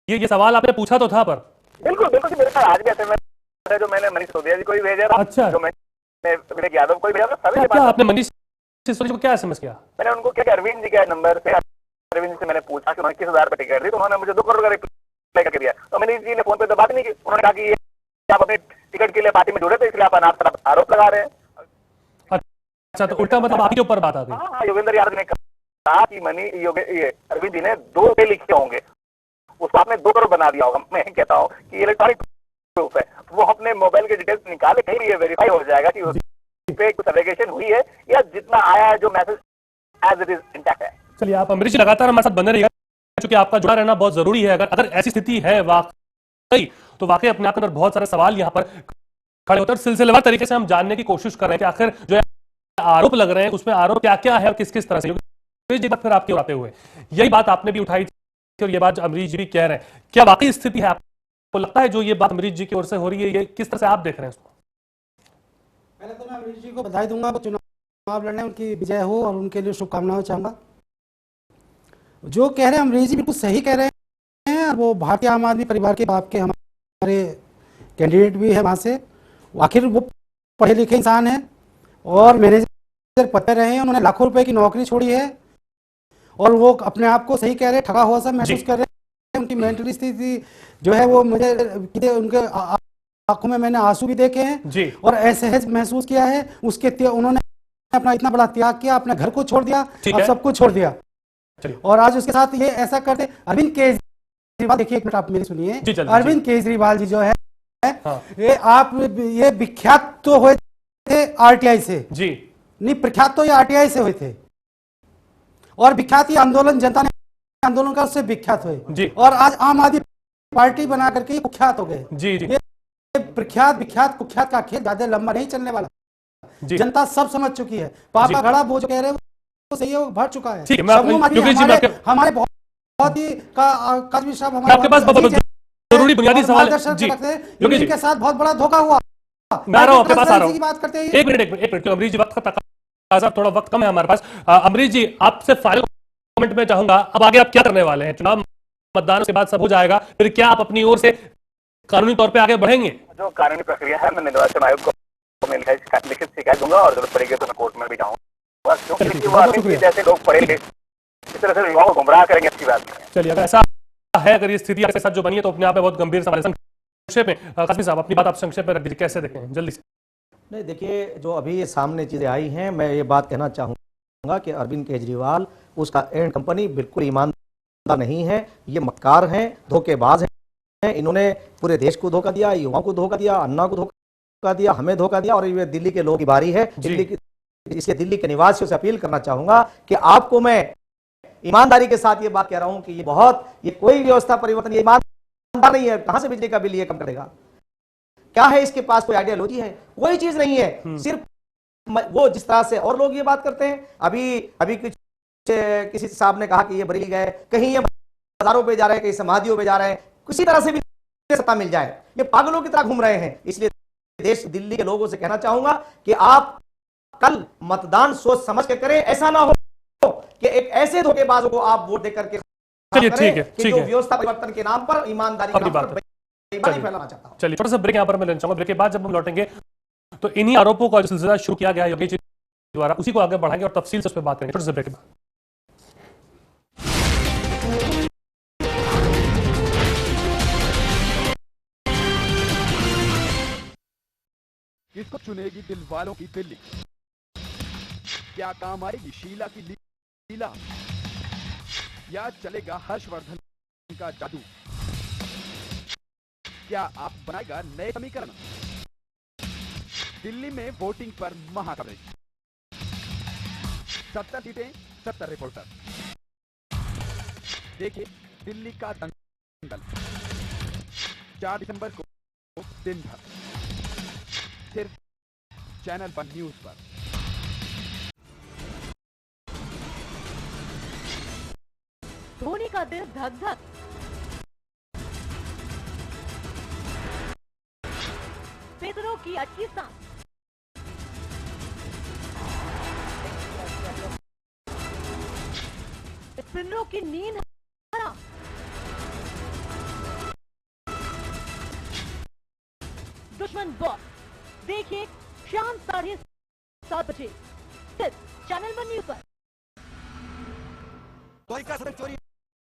ये सवाल आपने पूछा तो था पर? बिल्कुल बिल्कुल, मेरे पास आज भी SMS है जो मैंने मनीष सिसोदिया जी को भी भेजा था। अच्छा, जो मैंने विवेक यादव को भी भेजा था। क्या आपने मनीष सिसोदिया को क्या SMS किया? मैंने उनको क्या अरविंद जी के नंबर से, अरविंद जी से मैंने पूछा कि उन्होंने किस आधार पर टिकट दी, तो उन्होंने मुझे 2 करोड़ का रिप्लाई करके दिया। तो मनीष जी ने फोन पे तो बात नहीं की, उन्होंने कहा कि आप अपने टिकट के लिए पार्टी में जुड़े थे इसलिए आप अनाप शनाप आरोप लगा रहे हैं। अच्छा, तो उल्टा मतलब आपके ऊपर बात आ गई? हाँ, योगेंद्र यादव ने कहा कि अरविंद जी ने 2 रुपए लिखे होंगे, उसको आपने 2 करोड़ बना दिया होगा। मैं कहता हूँ कि इलेक्ट्रॉनिक प्रूफ है, वो अपने मोबाइल के डिटेल्स निकाले, कहीं ये वेरीफाई हो जाएगा कि उस पे कुछ एलिगेशन हुई है या जितना आया है जो message as it is intact है। चलिए, आप अमरीश जी लगातार हमारे साथ बने रहिएगा, क्योंकि आपका जुड़ा रहना बहुत जरूरी है। अगर ऐसी स्थिति है वाकई, तो वाकई अपने आप के अंदर बहुत सारे सवाल यहाँ पर खड़े होते हैं। सिलसिलेवार तरीके से हम जानने की कोशिश कर रहे हैं कि आखिर जो आरोप लग रहे हैं उसमें आरोप क्या क्या है और किस किस तरह से। फिर आपके आते हुए यही बात आपने भी उठाई थी और ये बात अमरीश जी भी कह रहे हैं, क्या वाकई स्थिति है? आपको लगता है जो ये बात अमरीश जी की ओर से हो रही है, ये किस तरह से आप देख रहे हैं इसको? पहले तो मैं अमरीश जी को बधाई दूंगा, वो चुनाव लड़ने, उनकी विजय हो और उनके लिए शुभकामनाएं चाहूंगा। जो कह रहे हैं अमरीश जी बिल्कुल सही कह रहे हैं, वो भारतीय आम आदमी परिवार के बाप के हमारे कैंडिडेट भी है वहाँ से। आखिर वो पढ़े लिखे इंसान हैं और मैनेजर पते रहे हैं, उन्होंने लाखों रुपए की नौकरी छोड़ी है और वो अपने आप को सही कह रहे हैं, ठगा हुआ सा महसूस कर रहे हैं। उनकी मेंटल स्थिति जो है वो मुझे उनके आंखों में मैंने आंसू भी देखे हैं जी, और असहज महसूस किया है। उसके उन्होंने अपना इतना बड़ा त्याग किया, अपने घर को छोड़ दिया, अब सब कुछ छोड़ दिया और आज उसके साथ ये ऐसा करते। अरविंद केजरीवाल, देखिए एक मिनट आप मेरी सुनिए। अरविंद केजरीवाल जी जो है ये विख्यात तो हुए थे RTI से जी, नहीं प्रख्यात तो ये RTI से हुए थे और विख्यात ये आंदोलन, जनता ने आंदोलन का उससे विख्यात हुए जी, और आज आम आदमी पार्टी बना करके कुख्यात हो गए जी जी। ये प्रख्यात विख्यात कुख्यात का खेल ज्यादा लंबा नहीं चलने वाला जी। जनता सब समझ चुकी है, पापा घड़ा वो जो कह रहे हैं वो सही है, भर चुका है। हमारे बहुत ही काजमी साहब हमारे जरूरी बुनियादी सवाल जी, योगी के साथ बहुत बड़ा धोखा हुआ। मैं आ रहा हूं, आपके पास आ रहा हूं। बात करते हैं, एक मिनट अमरीश जी, वक्त का तकाजा, थोड़ा वक्त कम है हमारे पास। अमरीश जी, आपसे फाइनल कमेंट में चाहूंगा, अब आगे आप क्या करने वाले हैं? चुनाव मतदान के बाद सब हो जाएगा, फिर क्या आप अपनी ओर से कानूनी तौर पे आगे बढ़ेंगे? जो कानूनी प्रक्रिया है, मैं निर्वाचन आयोग को लिखित शिकायत दूंगा और जरूरत पड़ेगी तो मैं कोर्ट में भी जाऊंगा, क्योंकि जैसे लोग पढ़े लिखे इस तरह से युवाओं को गुमराह करेंगे, अच्छी बात नहीं है। चलिए, अगर ऐसा है, अगर ये स्थिति आपके साथ जो बनी है तो अपने आप में बहुत गंभीर सवाल है। संक्षेप में कासमी साहब अपनी बात आप संक्षेप में रख दीजिए, कैसे देखें जल्दी से? नहीं, देखिए जो अभी ये सामने चीजें आई हैं, मैं ये बात कहना चाहूंगा कि अरविंद केजरीवाल, उसका एंड कंपनी बिल्कुल ईमानदार नहीं है, ये मक्कार हैं, धोखेबाज हैं। इन्होंने पूरे देश को धोखा दिया, युवाओं को धोखा दिया, अन्ना को धोखा दिया, हमें धोखा दिया और ये दिल्ली के लोगों की बारी है। इसलिए दिल्ली के निवासियों से अपील करना चाहूंगा कि आपको मैं ईमानदारी के साथ ये बात कह रहा हूं कि ये कोई व्यवस्था परिवर्तन, ये ईमानदार नहीं है। कहां से बिजली का बिल ये कम करेगा? क्या है इसके पास? कोई आइडियोलॉजी है? कोई चीज नहीं है। सिर्फ वो जिस तरह से और लोग ये बात करते हैं, अभी कुछ किसी साहब ने कहा कि ये बरेली गए, कहीं ये बाजारों पे जा रहे हैं, कहीं समाधियों पे जा रहे हैं, किसी तरह से भी सत्ता मिल जाए, ये पागलों की तरह घूम रहे हैं। इसलिए दिल्ली के लोगों से कहना चाहूंगा कि आप कल मतदान सोच समझ के करें, ऐसा ना हो कि एक ऐसे धोखेबाजों को आप वोट देकर के जो व्यवस्था परिवर्तन के नाम पर ईमानदारी फैलाना चाहता हूं। चलिए, थोड़ा सा ब्रेक यहां पर मैं लेना चाहूंगा। ब्रेक के बाद जब हम लौटेंगे तो इन्हीं आरोपों का जो सिलसिला शुरू किया गया योगी जी द्वारा, उसी को आगे बढ़ाएंगे और तफसील से उस पर बात करेंगे। थोड़ा सा ब्रेक के बाद। किसको चुनेगी दिल वालों की दिल्ली? क्या काम आएगी शीला की लीला या चलेगा हर्षवर्धन का जादू? क्या आप बनाएगा नए समीकरण? दिल्ली में वोटिंग पर महाकवरेज, 70 सीटें 70 रिपोर्टर। देखिए दिल्ली का दंगल 4 दिसंबर को दिन भर सिर्फ चैनल 1 न्यूज पर। धोनी का दिल धक धक। पेसरों की अटकी सांस। स्पिनरों की नींद हराम। दुश्मन बॉस देखिए शाम 7:30 बजे सिर्फ चैनल 1 न्यूज पर। द्वारिका सदन चोरी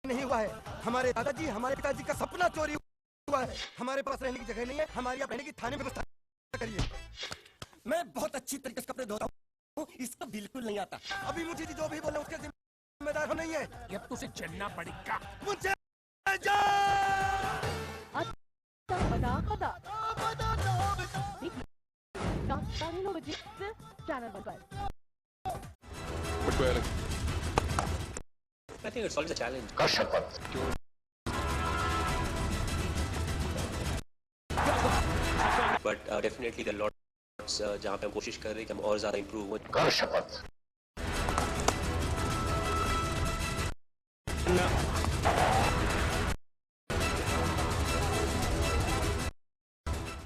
नहीं हुआ है, हमारे दादाजी हमारे पिताजी का सपना चोरी हुआ है। हमारे पास रहने की जगह नहीं है, हमारी आप रहने की थाने में व्यवस्था करिए। मैं बहुत अच्छी तरीके से कपड़े धोता हूँ, इसका बिल्कुल नहीं आता। अभी मुझे जो भी बोले उसके जिम्मेदार हम नहीं है। अब तुझे चलना पड़ेगा मुझे। साढ़े 9 बजे सिर्फ चैनल 1 पर। I think it's always a challenge. But definitely there are lots जहाँ पे हम कोशिश कर रहे हैं कि हम और ज़्यादा improve हो।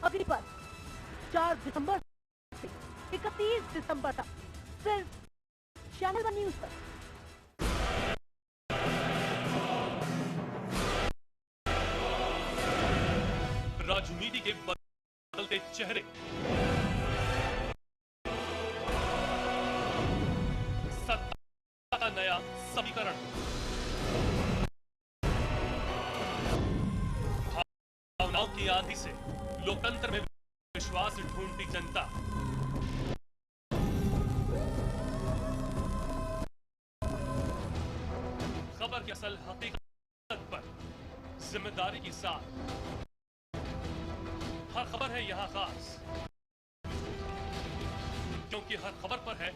अगली बार 4 दिसंबर से 31 दिसंबर तक सिर्फ चैनल 1 न्यूज पर। राजनीति के बदलते चेहरे, सत्ता का नया समीकरण, भावनाओं की आंधी से लोकतंत्र में विश्वास ढूंढती जनता, खबर की असल हकीकत पर जिम्मेदारी के साथ हर खबर है यहाँ खास, क्योंकि हर खबर पर है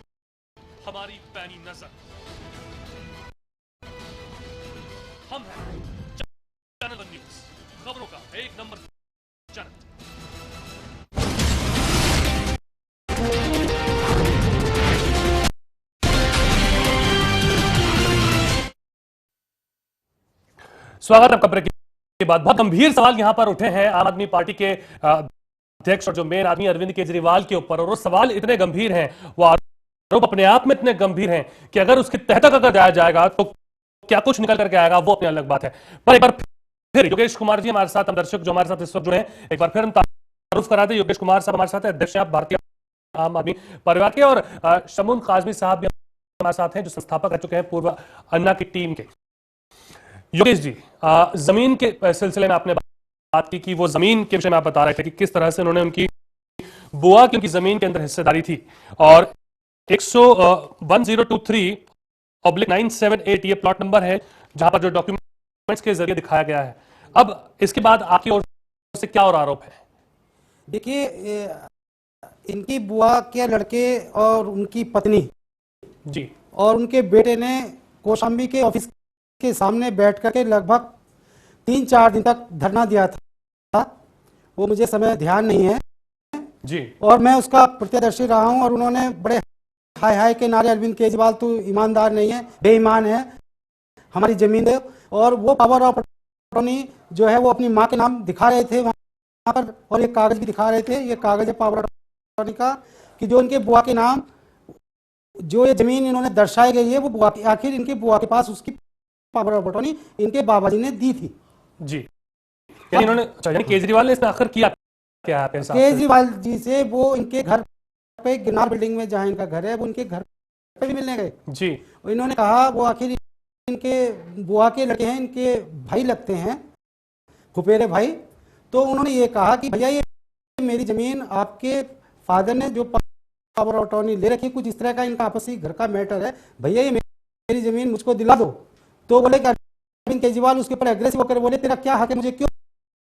हमारी पैनी नजर। हम हैं चैनल 1 न्यूज, खबरों का एक नंबर चैनल। स्वागत है खबर के बाद। बहुत गंभीर सवाल यहां पर उठे हैं आम आदमी पार्टी के अध्यक्ष और जो मेन आदमी अरविंद केजरीवाल के ऊपर, और वो सवाल इतने गंभीर हैं, वो आरोप अपने आप में इतने गंभीर हैं कि अगर उसके तह तक अगर जाया जाएगा तो क्या कुछ निकल करके आएगा वो अपनी अलग बात है। पर एक बार फिर योगेश कुमार जी हमारे साथ, हम दर्शक जो हमारे साथ इस वक्त जुड़े हैं, एक बार फिर हम तारुफ करा दें। योगेश कुमार साहब हमारे साथ है, अध्यक्ष भारतीय आम आदमी परिवार के, और शमून काजमी साहब भी हमारे साथ हैं जो संस्थापक रह चुके हैं पूर्व अन्ना की टीम के। योगेश जी, जमीन के सिलसिले में आपने बात की कि वो जमीन के विषय में आप बता रहे थे कि किस तरह से उन्होंने उनकी बुआ की उनकी जमीन के अंदर हिस्सेदारी थी, और 1023/978 ये प्लॉट नंबर है जहां पर जो डॉक्यूमेंट्स के जरिए दिखाया गया है। अब इसके बाद आपकी ओर से क्या और आरोप है? देखिए, इनकी बुआ के लड़के और उनकी पत्नी जी और उनके बेटे ने कौशाम्बी के ऑफिस के सामने बैठ करके लगभग 3-4 दिन तक धरना दिया था। वो मुझे समय ध्यान नहीं है जी, और मैं उसका प्रत्यदर्शी रहा हूं, और उन्होंने बड़े हाय हाय के नारे, अरविंद केजरीवाल तू ईमानदार नहीं है, बेईमान है, हमारी जमीन दे। और वो पावर ऑफ अटॉर्नी जो है वो अपनी माँ के नाम दिखा रहे थे वहां पर, और ये कागज भी दिखा रहे थे। ये कागज है पावर ऑफ अटॉर्नी का कि जो इनके बुआ के नाम, जो ये जमीन इन्होंने दर्शाई गई है, वो बुआ की, आखिर इनके बुआ के पास उसकी पावर ऑफ अटॉर्नी इनके बाबा जी ने दी थी जी। इन्होंने केजरीवाल ने इसमें आखिर किया क्या है? केजरीवाल जी से वो इनके घर पे, गिरनार बिल्डिंग में जहां इनका घर है, वो उनके घर पे भी मिलने गए जी। इन्होंने कहा, वो आखिर इनके बुआ के लड़के हैं, इनके भाई लगते हैं, फुफेरे भाई। तो उन्होंने ये कहा कि भैया ये मेरी जमीन आपके फादर ने जो पावर ऑफ अटॉर्नी ले रखी, कुछ इस तरह का इनका आपसी घर का मैटर है, भैया ये मेरी जमीन मुझको दिला दो। तो बोले कि अरविंद केजरीवाल उसके ऊपर एग्रेसिव होकर बोले, तेरा क्या हक है, मुझे क्यों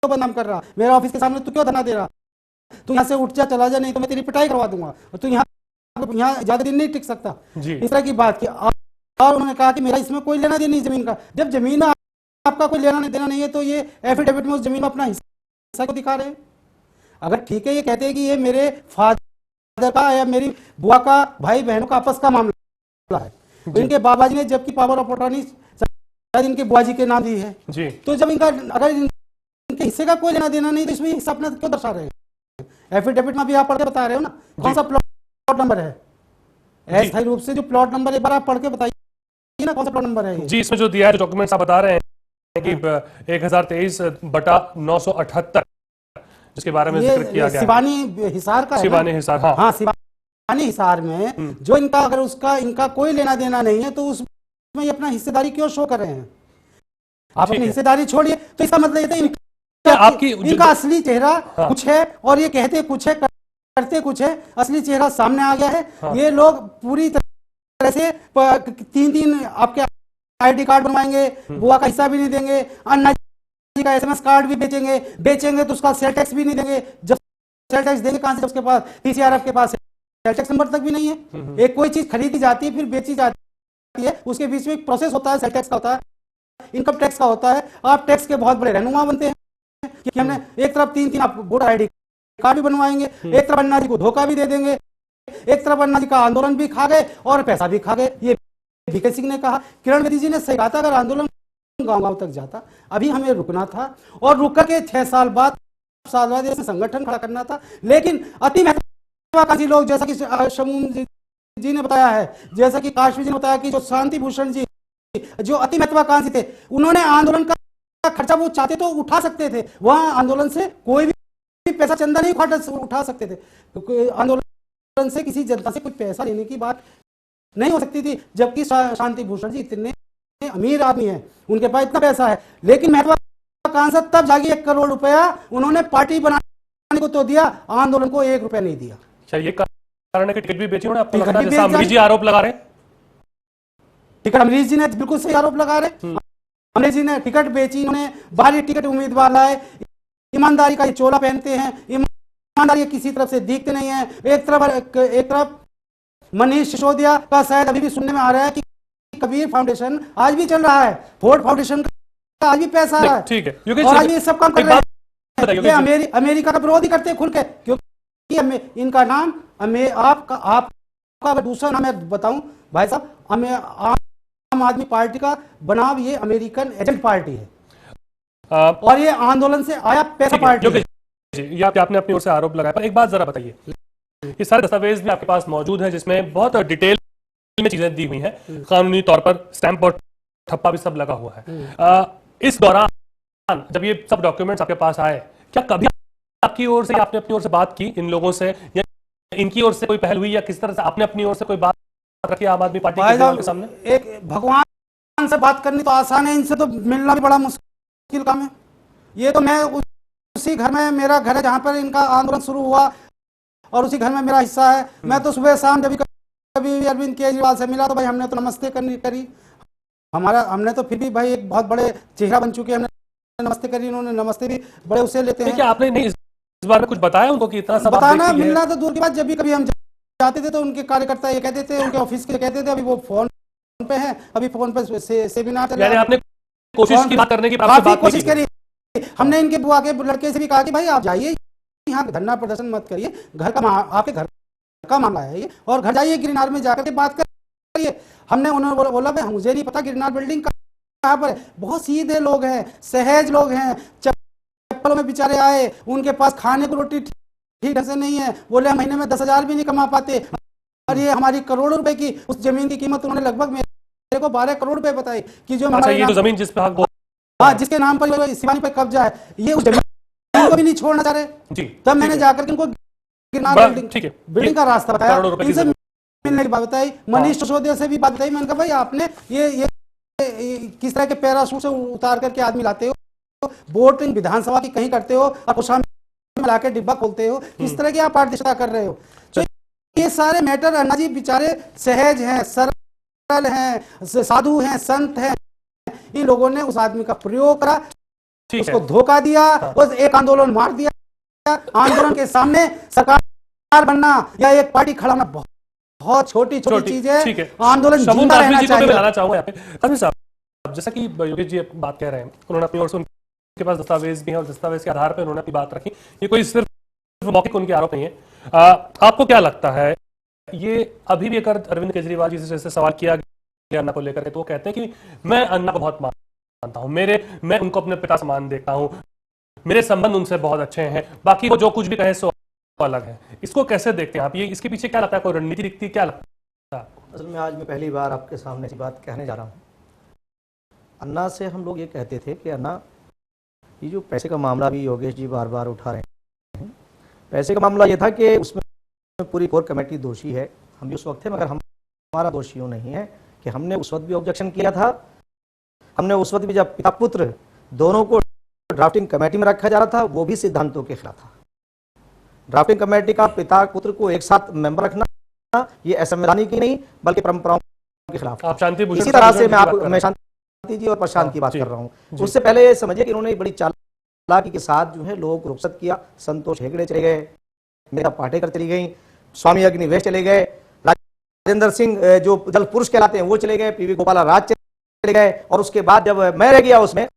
बदनाम कर रहा, मेरा ऑफिस के सामने तू क्यों धरना दे रहा, तू यहाँ से उठ जा, चला जा, नहीं तो मैं तेरी पिटाई करवा दूंगा, और तू यहाँ ज्यादा दिन नहीं टिक सकता। इस तरह की बात की, और उन्होंने कहा कि मेरा इसमें कोई लेना देना नहीं जमीन का। जब जमीन आपका कोई लेना देना नहीं है तो ये एफिडेविट में उस जमीन में अपना हिस्सा को दिखा रहे हैं। अगर ठीक है, ये कहते हैं कि ये मेरे फादर का या मेरी बुआ का, भाई बहनों का आपस का मामला है, इनके बाबा जी ने जबकि पावर ऑफ अटॉर्नी शायद इनके बुआ जी के नाम दी है जी। तो जब इनका अगर इनके हिस्से का कोई लेना देना नहीं तो इसमें हिस्सा अपना क्यों दर्शा रहे हैं? एफिडेविट में भी आप पढ़ के बता रहे हो ना कौन सा प्लॉट नंबर है, अस्थायी रूप से जो प्लॉट नंबर एक बार आप पढ़ के बताइए ना कौन सा प्लॉट नंबर है जी। इसमें जो दिया है, जो डॉक्यूमेंट्स आप बता रहे हैं कि 1023/978 जिसके बारे में जिक्र किया गया, सिवानी हिसार का, सिवानी हिसार, हाँ सिवानी हिसार में जो इनका अगर उसका इनका कोई लेना देना नहीं है तो उसमें ये अपना हिस्सेदारी क्यों शो कर रहे हैं? आप अपनी हिस्सेदारी छोड़िए तो इसका मतलब ये इनका असली चेहरा कुछ है और ये कहते कुछ है करते कुछ है, असली चेहरा सामने आ गया है। ये लोग पूरी तरह से 3 आपके आईडी कार्ड बनवाएंगे, बुआ का हिस्सा भी नहीं देंगे, अन्ना जी का एसएमएस कार्ड भी बेचेंगे तो उसका सेल टैक्स भी नहीं देंगे। जब सेल टैक्स देंगे कहां से? उसके पास पीसीआरएफ के पास सेल टैक्स नंबर तक भी नहीं है। एक कोई चीज खरीदी जाती है फिर बेची जाती है, उसके बीच में एक प्रोसेस होता है, सेल टैक्स का होता है, इनकम टैक्स का होता है। आप टैक्स के बहुत बड़े रहनुमा बनते हैं कि हमने एक तरफ 3 आप वोटर आईडी कार्ड भी बनवाएंगे, एक तरफ अन्ना जी को धोखा भी दे देंगे, एक तरफ अन्ना जी का आंदोलन भी खा गए और पैसा भी खा गए। ये वीके सिंह ने कहा, किरण बेदी जी ने सही कहा था, अगर आंदोलन गांव-गांव तक जाता, अभी हमें रुकना था और रुक के 6 साल बाद संगठन खड़ा करना था। लेकिन अति महत्वाकांक्षी लोग जैसा कि शमूम जी ने बताया है, जैसा कि काशवी जी ने बताया कि जो शांति भूषण जी जो अति महत्वाकांक्षी थे, उन्होंने आंदोलन का खर्चा वो चाहते तो उठा सकते थे, वहां आंदोलन से कोई भी पैसा चंदा नहीं उठा सकते थे, आंदोलन से किसी जनता से कुछ पैसा लेने की बात नहीं हो सकती थी। जबकि शांति भूषण जी इतने अमीर आदमी हैं, उनके पास इतना पैसा है, लेकिन महत्वाकांक्षा तब जागी 1 करोड़ रुपया उन्होंने पार्टी बनाने को तो दिया, आंदोलन को 1 रुपया नहीं दिया। ये कारण है कि टिकट भी बेची उन्होंने, आपको लगता है जैसा अमरीश जी आरोप लगा रहे हैं? टिकट अमरीश जी ने बिल्कुल सही आरोप लगा रहे, अमरीश जी ने टिकट बेची, इन्होंने बाहरी टिकट उम्मीदवार लाए, ईमानदारी का ये चोला पहनते हैं, ईमानदारी किसी तरफ से दिखते नहीं है। एक तरफ मनीष सिसोदिया का शायद अभी भी सुनने में आ रहा है कि कबीर फाउंडेशन आज भी चल रहा है, फोर्ड फाउंडेशन का आज भी पैसा आ रहा है, ठीक है, और आज भी सब काम कर रहे हैं। ये अमेरिका का विरोध ही करते हैं खुल के, क्योंकि इनका नाम आपका अगर दूसरा नाम मैं बताऊं भाई साहब, आम आदमी पार्टी का बनाव ये अमेरिकन एजेंट पार्टी है और ये आंदोलन से आया पैसा पार्टी है। ये आपने अपनी ओर से आरोप लगाया, पर एक बात जरा बताइए, ये सारे दस्तावेज भी आपके पास मौजूद हैं जिसमें बहुत डिटेल में चीजें दी हुई हैं, कानूनी तौर पर स्टैंप और ठप्पा भी सब लगा हुआ है। इस दौरान जब ये सब डॉक्यूमेंट्स आपके पास आए, क्या कभी आपकी ओर से आपने अपनी ओर से बात की इन लोगों से, या इनकी ओर से कोई पहल हुई, या किस तरह से आपने अपनी ओर से कोई बात रखी आम आदमी पार्टी के सामने? एक भगवान से बात करनी तो आसान है, इनसे तो मिलना भी बड़ा मुश्किल काम है। ये तो मैं उसी घर में, मेरा घर है जहां पर इनका आंदोलन शुरू हुआ और उसी घर में मेरा हिस्सा है। मैं तो सुबह शाम जब कभी अरविंद केजरीवाल से मिला तो भाई हमने तो नमस्ते करी, हमने तो फिर भी भाई एक बहुत बड़े चेहरा बन चुके हैं, हमने नमस्ते करी, उन्होंने नमस्ते भी बड़े उसे लेते हैं। क्या आपने नहीं इस बार में कुछ बताया उनको कि इतना सब बताना मिलना तो दूर की बात, जब भी कभी हम जाते थे तो उनके कार्यकर्ता ये कहते थे, उनके ऑफिस के कहते थे अभी वो फोन पे हैं, अभी फोन पे सेमिनार चल रहा है। आपने कोशिश की बात करने की, काफी कोशिश करी, हमने इनके बुआ के लड़के से भी कहा कि भाई आप जाइए, यहाँ धरना प्रदर्शन मत करिए, घर का आपके घर का मामला है ये, और घर जाइए गिरनार में जाकर के बात करिए। हमने उन्होंने बोला भाई मुझे नहीं पता गिरनार बिल्डिंग कहाँ पर है, बहुत सीधे लोग हैं, सहज लोग हैं, चप्पलों में बेचारे आए, उनके पास खाने को रोटी ठीक ढंग से नहीं है, बोले महीने में 10,000 भी नहीं कमा पाते, और ये हमारी करोड़ों रुपए की उस जमीन की कीमत उन्होंने लगभग मेरे को 12 करोड़ रुपए बताई कि जो ये जो जमीन जिस पे हाँ जिसके नाम पर शिवानी पर कब्जा है, ये उस जमीन को भी नहीं छोड़ना चाह रहे। तब मैंने जाकर इनको गिरनार बिल्डिंग का रास्ता बताया, इनसे मिलने की बात बताई, मनीष सिसोदिया से भी बात बताई। मैंने कहा भाई आपने ये किस तरह के पैराशूट से उतार करके आदमी लाते हो, वोटिंग विधानसभा की कहीं करते हो और कोषा में ला के डिब्बा खोलते हो, किस तरह की आप पारदर्शिता कर रहे हो। तो ये सारे मैटर अन्ना जी बेचारे सहज हैं, सरल हैं, साधु हैं, संत हैं, इन लोगों ने उस आदमी का प्रयोग करा, उसको धोखा दिया, उस एक आंदोलन मार दिया। आंदोलन के सामने सरकार बनना या एक पार्टी खड़ा होना बहुत छोटी चीज है, आंदोलन जिंदा रहना चाहिए। जैसा कि योगेश जी बात कह रहे हैं, उन्होंने अपनी ओर से उनके पास दस्तावेज भी हैं और दस्तावेज के आधार पर उन्होंने अपनी बात रखी, ये कोई सिर्फ मौखिक उनके आरोप नहीं है। आपको क्या लगता है, ये अभी भी अगर अरविंद केजरीवाल जी से सवाल किया गया अन्ना को लेकर के, तो वो कहते हैं कि मैं अन्ना को बहुत मानता हूं, मैं उनको अपने पिता समान देखता हूं, मेरे संबंध उनसे बहुत अच्छे हैं, बाकी वो जो कुछ भी कहे सो अलग है। इसको कैसे देखते हैं आप? ये इसके पीछे क्या लगता है, कोई रणनीति दिखती है, क्या लगता है? असल में आज मैं पहली बार आपके सामने ऐसी बात कहने जा रहा हूँ। अन्ना से हम लोग ये कहते थे कि अन्ना, ये जो पैसे का मामला भी योगेश जी बार बार उठा रहे हैं, पैसे का मामला ये था कि उसमें पूरी कोर कमेटी दोषी है, हम भी उस वक्त थे, मगर हमारा दोष यूँ नहीं है कि हमने उस वक्त भी ऑब्जेक्शन किया था। हमने उस वक्त भी जब पिता पुत्र दोनों को ड्राफ्टिंग कमेटी में रखा जा रहा था, वो भी सिद्धांतों के खिलाफ था। ड्राफ्टिंग कमेटी का पिता पुत्र को एक साथ मेंबर रखना ये असंवैधानिक ही नहीं बल्कि परंपराओं के खिलाफ। आप शांति इसी तरह से मैं शांति जी और प्रशांत की बात कर रहा हूँ। उससे पहले ये समझिए कि इन्होंने बड़ी चालाकी के साथ जो है लोगों को रुखसत किया। संतोष हेगड़े चले गए, मेरा पाटेकर चली गई, स्वामी अग्निवेश चले गए, राजेंद्र सिंह जो जल पुरुष कहलाते हैं वो चले गए, पीवी गोपाला राज चले गए, और उसके बाद जब मैं रह गया उसमें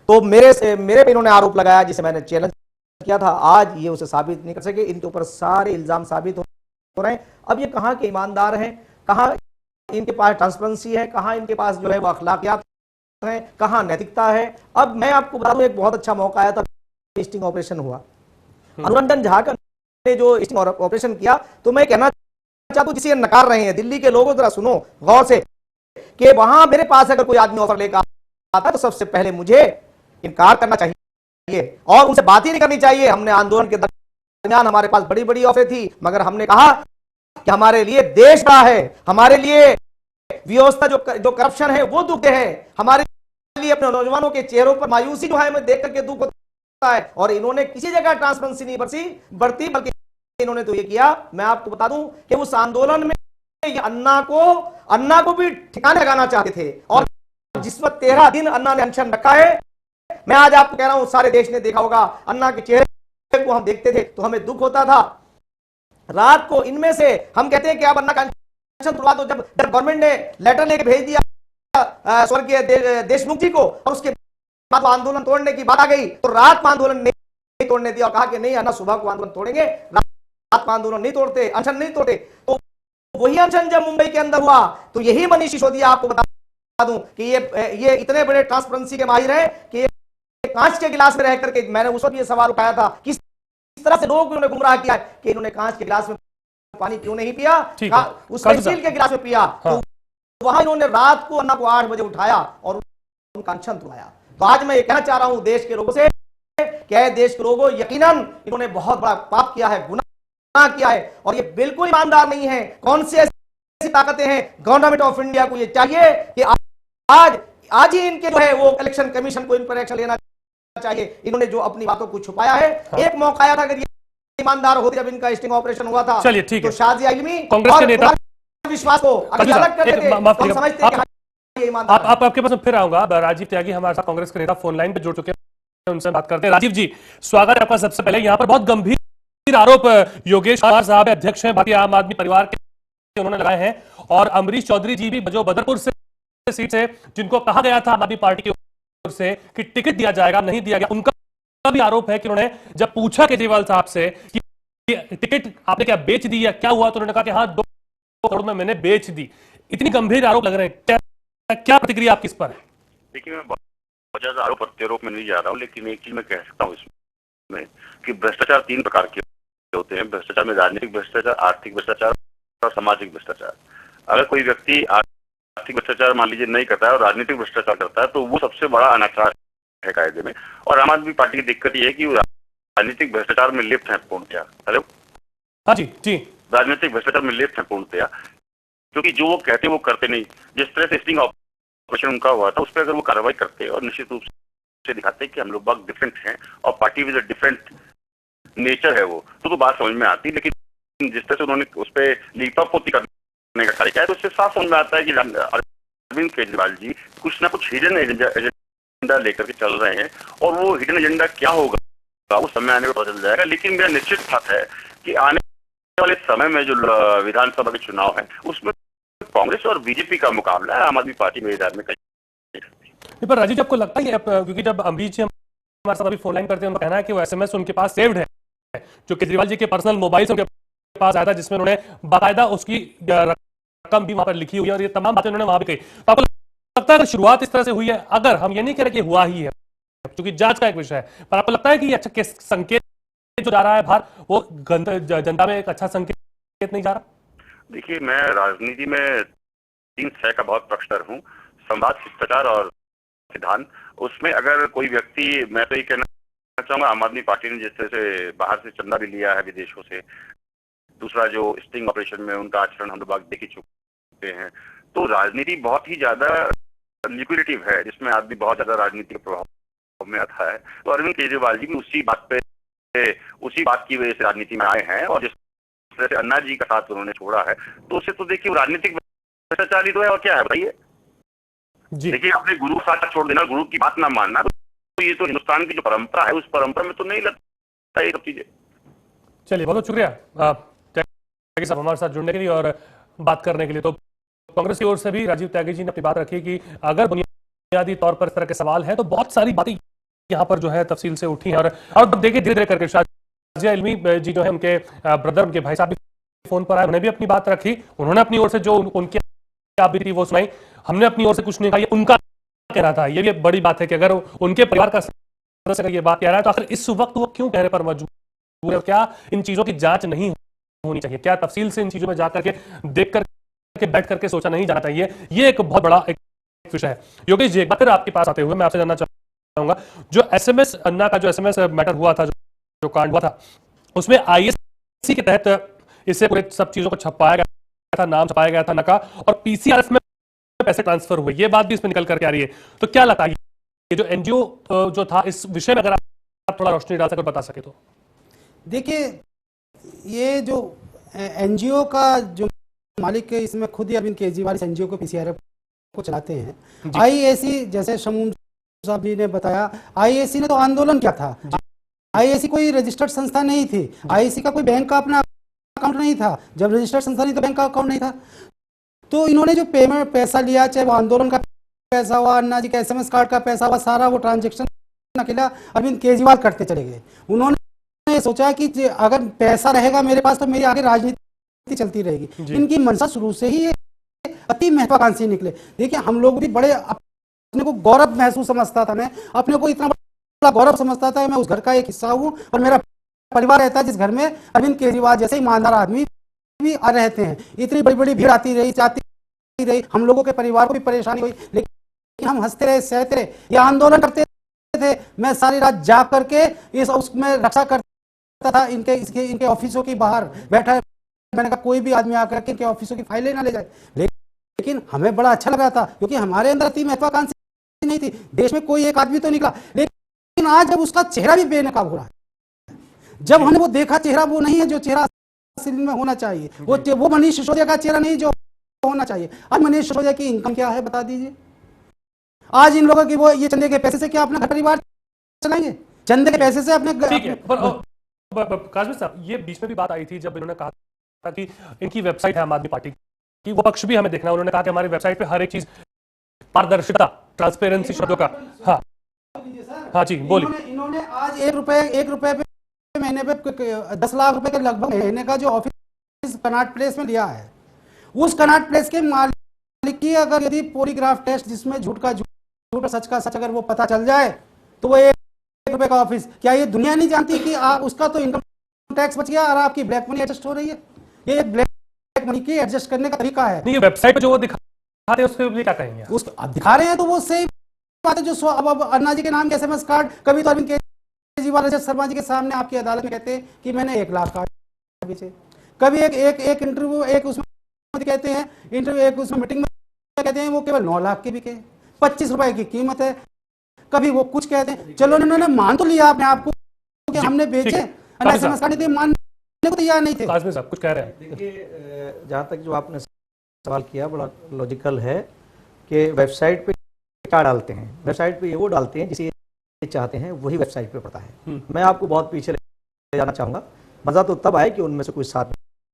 तो मेरे पे इन्होंने आरोप लगाया जिसे मैंने चैलेंज किया था। आज ये उसे साबित नहीं कर सके, इनके ऊपर सारे इल्जाम साबित हो रहे हैं। अब ये कहाँ के ईमानदार हैं, कहाँ इनके पास ट्रांसपेरेंसी है, कहाँ इनके पास जो है वो अखलाकियात है, कहाँ नैतिकता है। अब मैं आपको बता दूं, एक बहुत अच्छा मौका आया था, स्टिंग ऑपरेशन हुआ, अनुरंजन झा ने जो स्टिंग ऑपरेशन किया, तो मैं कहना चाहता हूं जिसे नकार रहे हैं दिल्ली के लोगों, जरा सुनो गौर से कि वहां मेरे पास अगर कोई आदमी ऑफर लेकर आता तो सबसे पहले मुझे इनकार करना चाहिए और उनसे बात ही नहीं करनी चाहिए। हमने आंदोलन के दरमियान हमारे पास बड़ी बड़ी ऑफर थी, मगर हमने कहा कि हमारे लिए देश बड़ा है, हमारे लिए व्यवस्था जो करप्शन है वो दुख है, हमारे लिए अपने नौजवानों के चेहरों पर मायूसी जो है हमें देख करके दुख होता है। और इन्होंने किसी जगह ट्रांसपेरेंसी नहीं बरती, बल्कि इन्होंने तो ये किया, मैं आपको बता दूं कि उस आंदोलन में ये अन्ना को भी ठिकाने लगाना चाहते थे। और जिस वक्त 13 दिन अन्ना ने अनशन रखा है, मैं आज आपको कह रहा हूं, सारे देश ने देखा होगा, अन्ना के चेहरे को हम देखते थे तो हमें दुख होता था। रात को इनमें से हम कहते हैं कि आप अन्ना का अनशन तुड़वा दो। जब गवर्नमेंट ने लेटर लेके भेज दिया स्वर्गीय देशमुख जी को और उसके बाद आंदोलन तोड़ने की बात आ गई, तो रात में आंदोलन नहीं तोड़ने दिया और कहा कि नहीं अन्ना सुबह को आंदोलन तोड़ेंगे, रात में आंदोलन नहीं तोड़ते, अनशन नहीं तोड़ते। तो वही अनशन जब मुंबई के अंदर हुआ तो यही मनीष सिसोदिया, आपको बता दूं कि ये इतने बड़े ट्रांसपेरेंसी के माहिर हैं कि ये कांच के गिलास में रह करके, मैंने उस वक्त ये सवाल उठाया था किस तरह से लोग उन्होंने गुमराह किया कि इन्होंने कांच के गिलास में पानी क्यों नहीं पिया, उसने स्टील के गिलास में पिया। हाँ। तो वहां इन्होंने रात को अन्ना को 8 बजे उठाया और उनका अनशन तोड़ाया। तो आज मैं ये कहना चाह रहा हूं देश के लोगों से, क्या देश के लोगों, यकीनन इन्होंने बहुत बड़ा पाप किया है, गुनाह किया है और ये बिल्कुल ईमानदार नहीं है। कौन सी ऐसी ताकतें हैं गवर्नमेंट ऑफ इंडिया को? ये चाहिए कि आज ही इनके जो है वो इलेक्शन कमीशन को इन पर एक्शन लेना चाहिए। इन्होंने जो अपनी बातों को छुपाया है, एक मौका आया था अगर ये ईमानदार होते, जब इनका स्टिंग ऑपरेशन हुआ था, चलिए ठीक है, तो शाजी आलमी कांग्रेस के नेता विश्वास को अगर अलग कर देते तो हम समझते हैं कि ये ईमानदार। आपके पास फिर आऊंगा। राजीव त्यागी हमारे साथ कांग्रेस के नेता फोन लाइन पे जुड़ चुके हैं, उनसे बात करते हैं। राजीव जी, स्वागत है आपका। सबसे पहले यहाँ पर बहुत गंभीर आरोप योगेश कुमार साहब अध्यक्ष हैं भारतीय आम आदमी परिवार के, उन्होंने लगाए हैं, और अमरीश चौधरी जी भी जो बदरपुर से सीट से, जिनको कहा गया था आम आदमी पार्टी की ओर से कि टिकट दिया जाएगा, नहीं दिया गया, उनका भी आरोप है कि उन्होंने जब पूछा केजरीवाल साहब से कि टिकट आपने क्या बेच दी या क्या हुआ, तो उन्होंने कहा कि हाँ 2 करोड़ में मैंने बेच दी। इतनी गंभीर आरोप लग रहे हैं, क्या प्रतिक्रिया आपकी इस पर है? देखिए, मैं बहुत ज्यादा आरोप प्रत्यारोप में नहीं जा रहा हूँ, लेकिन एक चीज मैं कह सकता हूँ इसमें कि भ्रष्टाचार 3 प्रकार के होते हैं। भ्रष्टाचार में राजनीतिक भ्रष्टाचार, आर्थिक भ्रष्टाचार और सामाजिक भ्रष्टाचार। अगर कोई व्यक्ति आर्थिक भ्रष्टाचार मान लीजिए नहीं करता है और राजनीतिक भ्रष्टाचार करता है, तो वो सबसे बड़ा अनाचार है कायदे में। और आम आदमी पार्टी की दिक्कत ये है कि राजनीतिक भ्रष्टाचार में लिप्त है पूर्णतया। हेलो, हाँ जी जी, राजनीतिक भ्रष्टाचार में लिप्त है पूर्णतया, क्योंकि जो वो कहते वो करते नहीं। जिस तरह से स्टिंग ऑपरेशन उनका हुआ था, उस पर अगर वो कार्रवाई करते और निश्चित रूप से दिखाते कि हम लोग बहुत डिफरेंट हैं और पार्टी विद डिफरेंट नेचर है वो, तो बात समझ में आती। लेकिन जिस तरह से उन्होंने उस पर लीपापोती करने का कार्य किया है, तो उससे साफ समझ में आता है कि अरविंद केजरीवाल जी कुछ ना कुछ हिडन एजेंडा लेकर के चल रहे हैं, और वो हिडन एजेंडा क्या होगा वो समय आने पर पता चल जाएगा। लेकिन मेरा निश्चित बात है कि आने वाले समय में जो विधानसभा के चुनाव है, उसमें कांग्रेस और बीजेपी का मुकाबला है, आम आदमी पार्टी मेरे ख्याल में कहीं। पर राजीव, आपको लगता है क्योंकि जब अमरीश जी हमारे साथ अभी फोन लाइन करते हैं, उनका कहना है कि वो SMS उनके पास सेव्ड है, जो केजरीवाल जी के पर्सनल मोबाइल से उनके पास आया था, जिसमें उन्होंने बाकायदा उसकी रकम भी वहां पर लिखी हुई है और ये तमाम बातें उन्होंने वहां भी कही। तो आपको लगता है अगर शुरुआत इस तरह से हुई है, अगर हम ये नहीं कह रहे कि हुआ ही है क्योंकि जांच का एक विषय है, पर आपको लगता है कि ये अच्छा संकेत जो जा रहा है बाहर वो जनता में एक अच्छा संकेत नहीं जा रहा? देखिए, मैं राजनीति में 3 सह का बहुत पक्षधर हूँ, संवाद, शिष्टाचार और सिद्धांत। उसमें अगर कोई व्यक्ति, मैं तो ये कहना चाहूंगा, आम आदमी पार्टी ने जिस तरह से बाहर से चंदा भी लिया है विदेशों से, दूसरा जो स्टिंग ऑपरेशन में उनका आचरण हम लोग देख ही चुके हैं, तो राजनीति बहुत ही ज्यादा लिक्विडेटिव है, जिसमें आदमी बहुत ज्यादा राजनीति के प्रभाव में आता है। तो अरविंद केजरीवाल जी भी उसी बात की वजह से राजनीति में आए हैं, और जिस तरह से अन्ना जी का साथ उन्होंने छोड़ा है, तो उससे तो देखिए राजनीतिक भ्रष्टाचार ही तो है, और क्या है बताइए। देखिए, अपने गुरु का साथ छोड़ देना, गुरु की बात ना मानना, तो ये तो हिंदुस्तान की जो परंपरा है उस परंपरा में तो नहीं लगता ये सब चीजें। चलिए, बहुत शुक्रिया त्यागी साहब हमारे साथ जुड़ने के लिए और बात करने के लिए। तो कांग्रेस की ओर से भी राजीव त्यागी जी ने अपनी बात रखी कि अगर बुनियादी तौर पर इस तरह के सवाल है तो बहुत सारी बातें यहाँ पर जो है तफसील से उठी हैं, और देखिए धीरे धीरे करके शाजिया इल्मी जी जो है उनके ब्रदर, उनके भाई साहब भी फोन पर आए, उन्होंने भी अपनी बात रखी, उन्होंने अपनी ओर से जो उनकी आप भी थी वो सुनाई, हमने अपनी ओर से कुछ नहीं कहा, ये उनका कहना था। ये भी बड़ी बात है कि अगर उनके परिवार का सदस्य ये बात कह रहा है तो आखिर इस वक्त वो क्यों कहने पर मजबूर है? क्या इन चीजों की जांच नहीं होनी चाहिए? क्या तफसील से इन चीजों में जाकर के देख करके बैठ करके सोचा नहीं जाना चाहिए? ये एक बहुत बड़ा एक विषय है। योगेश जी, एक बार फिर आपके पास आते हुए मैं आपसे जानना चाहूंगा, जो एसएमएस अन्ना का जो एसएमएस मैटर हुआ था, जो कांड हुआ था, उसमें आईएससी के तहत इससे पूरे सब चीजों को छपाया गया था, नाम छपाया गया था नका, और पीसीआरएफ में पैसे ट्रांसफर हुए, ये बात भी इसमें निकल करके आ रही है। तो क्या लगता है ये जो एनजीओ जो था, इस विषय में अगर आप थोड़ा रोशनी डाल सके, बता सके तो। देखिए, ये जो एनजीओ का जो मालिक है, इसमें खुद ही अरविंद केजरीवाल एनजीओ को, पीसीआरएफ को चलाते हैं। आईएसी, जैसे शमूम साहब जी ने बताया, आईएसी ने तो आंदोलन किया था। आईएसी कोई रजिस्टर्ड संस्था नहीं थी, आईएसी का कोई बैंक का अपना अकाउंट नहीं था। जब रजिस्टर्ड संस्था नहीं तो बैंक का अकाउंट नहीं था। तो इन्होंने जो पेमेंट पैसा लिया, चाहे वो आंदोलन का पैसा हुआ, अन्ना जी का एसएमएस कार्ड का पैसा हुआ, सारा वो ट्रांजेक्शन अकेला अरविंद केजरीवाल करते चले गए। उन्होंने सोचा कि अगर पैसा रहेगा मेरे पास तो मेरी आगे राजनीति चलती रहेगी। इनकी मंशा शुरू से ही अति महत्वाकांक्षी निकले। देखिए, हम लोग भी बड़े अपने को गौरव महसूस समझता था, मैं अपने को इतना बड़ा गौरव समझता था, मैं उस घर का एक हिस्सा हूँ और मेरा परिवार रहता है जिस घर में अरविंद केजरीवाल जैसे ईमानदार आदमी भी आ रहते हैं। इतनी बड़ी बड़ी भीड़ आती रही, जाती रही, हम लोगों के परिवार को भी परेशानी हुई, लेकिन हम हंसते रहे, सहते रहे, ये आंदोलन करते थे। मैं सारी रात जाग करके इस उसमें रक्षा करता था, इनके ऑफिसों की बाहर बैठा। मैंने कहा कोई भी आदमी आकर के इनके ऑफिसों की फाइलें ना ले जाए, लेकिन हमें बड़ा अच्छा लगा था क्योंकि हमारे अंदर अति महत्वाकांक्षी नहीं थी। देश में कोई एक आदमी तो निकला, लेकिन आज जब उसका चेहरा भी बेनकाब हो रहा है, जब हमने वो देखा चेहरा वो नहीं है जो चेहरा में होना चाहिए, वो मनीष सिसोदिया का चेहरा नहीं जो होना चाहिए। आज मनीष सिसोदिया की इनकम क्या है बता दीजिए? आज इन लोगों की वो ये चंदे के पैसे से क्या अपना घर परिवार चलाएंगे? चंदे के पैसे से अपने काजमी साहब, ये बीच में भी बात आई थी जब इन्होंने कहा था कि इनकी वेबसाइट है आम आदमी पार्टी की, वो पक्ष भी हमें देखना। उन्होंने कहा कि हमारी वेबसाइट पे हर एक चीज पारदर्शिता, ट्रांसपेरेंसी शब्दों का। हाँ जी, बोलिए। इन्होंने आज 1 रुपए पे महीने पे 10 लाख रुपए के लगभग महीने का जो ऑफिस कनॉट प्लेस में लिया है, उस कनॉट प्लेस के मालिक की अगर यदि पॉलीग्राफ टेस्ट जिसमें झूठ का झूठ, सच का सच अगर वो पता चल जाए तो वो 1 रुपए का ऑफिस, क्या ये दुनिया नहीं जानती कि उसका तो इनकम टैक्स बच गया और आपकी ब्लैक मनी एडजस्ट हो रही है? ये ब्लैक मनी की एडजस्ट करने का तरीका है। नहीं, वेबसाइट पे जो वो दिखाते हैं उसके लिए क्या कहेंगे? दिखा रहे हैं तो वो सही बात है। जो अब अन्ना जी के नाम के एसएमएस कार्ड, कभी तो अरविंद केजरीवाल रजत शर्मा जी के सामने आपकी अदालत में कहते हैं कि मैंने 1 लाख कार्ड बेचे, कभी एक इंटरव्यू, एक उसमें कहते हैं इंटरव्यू, एक उसमें मीटिंग में कहते हैं वो केवल 9 लाख के बिके, 25 रुपए की कीमत है, कभी वो कुछ कहते हैं। चलो, उन्होंने मान तो लिया अपने आपको कि हमने बेचे, एसएमएस कार्ड मानने को तैयार नहीं थे। काजमी साहब कुछ कह रहे हैं? देखिए, जहाँ तक जो आपने सवाल किया बड़ा लॉजिकल है कि वेबसाइट पे क्या डालते हैं। वेबसाइट पे ये वो डालते हैं जिसे चाहते हैं वही वेबसाइट पे पड़ता है। मैं आपको बहुत पीछे ले जाना चाहूँगा। मज़ा तो तब आए कि उनमें से कोई साथ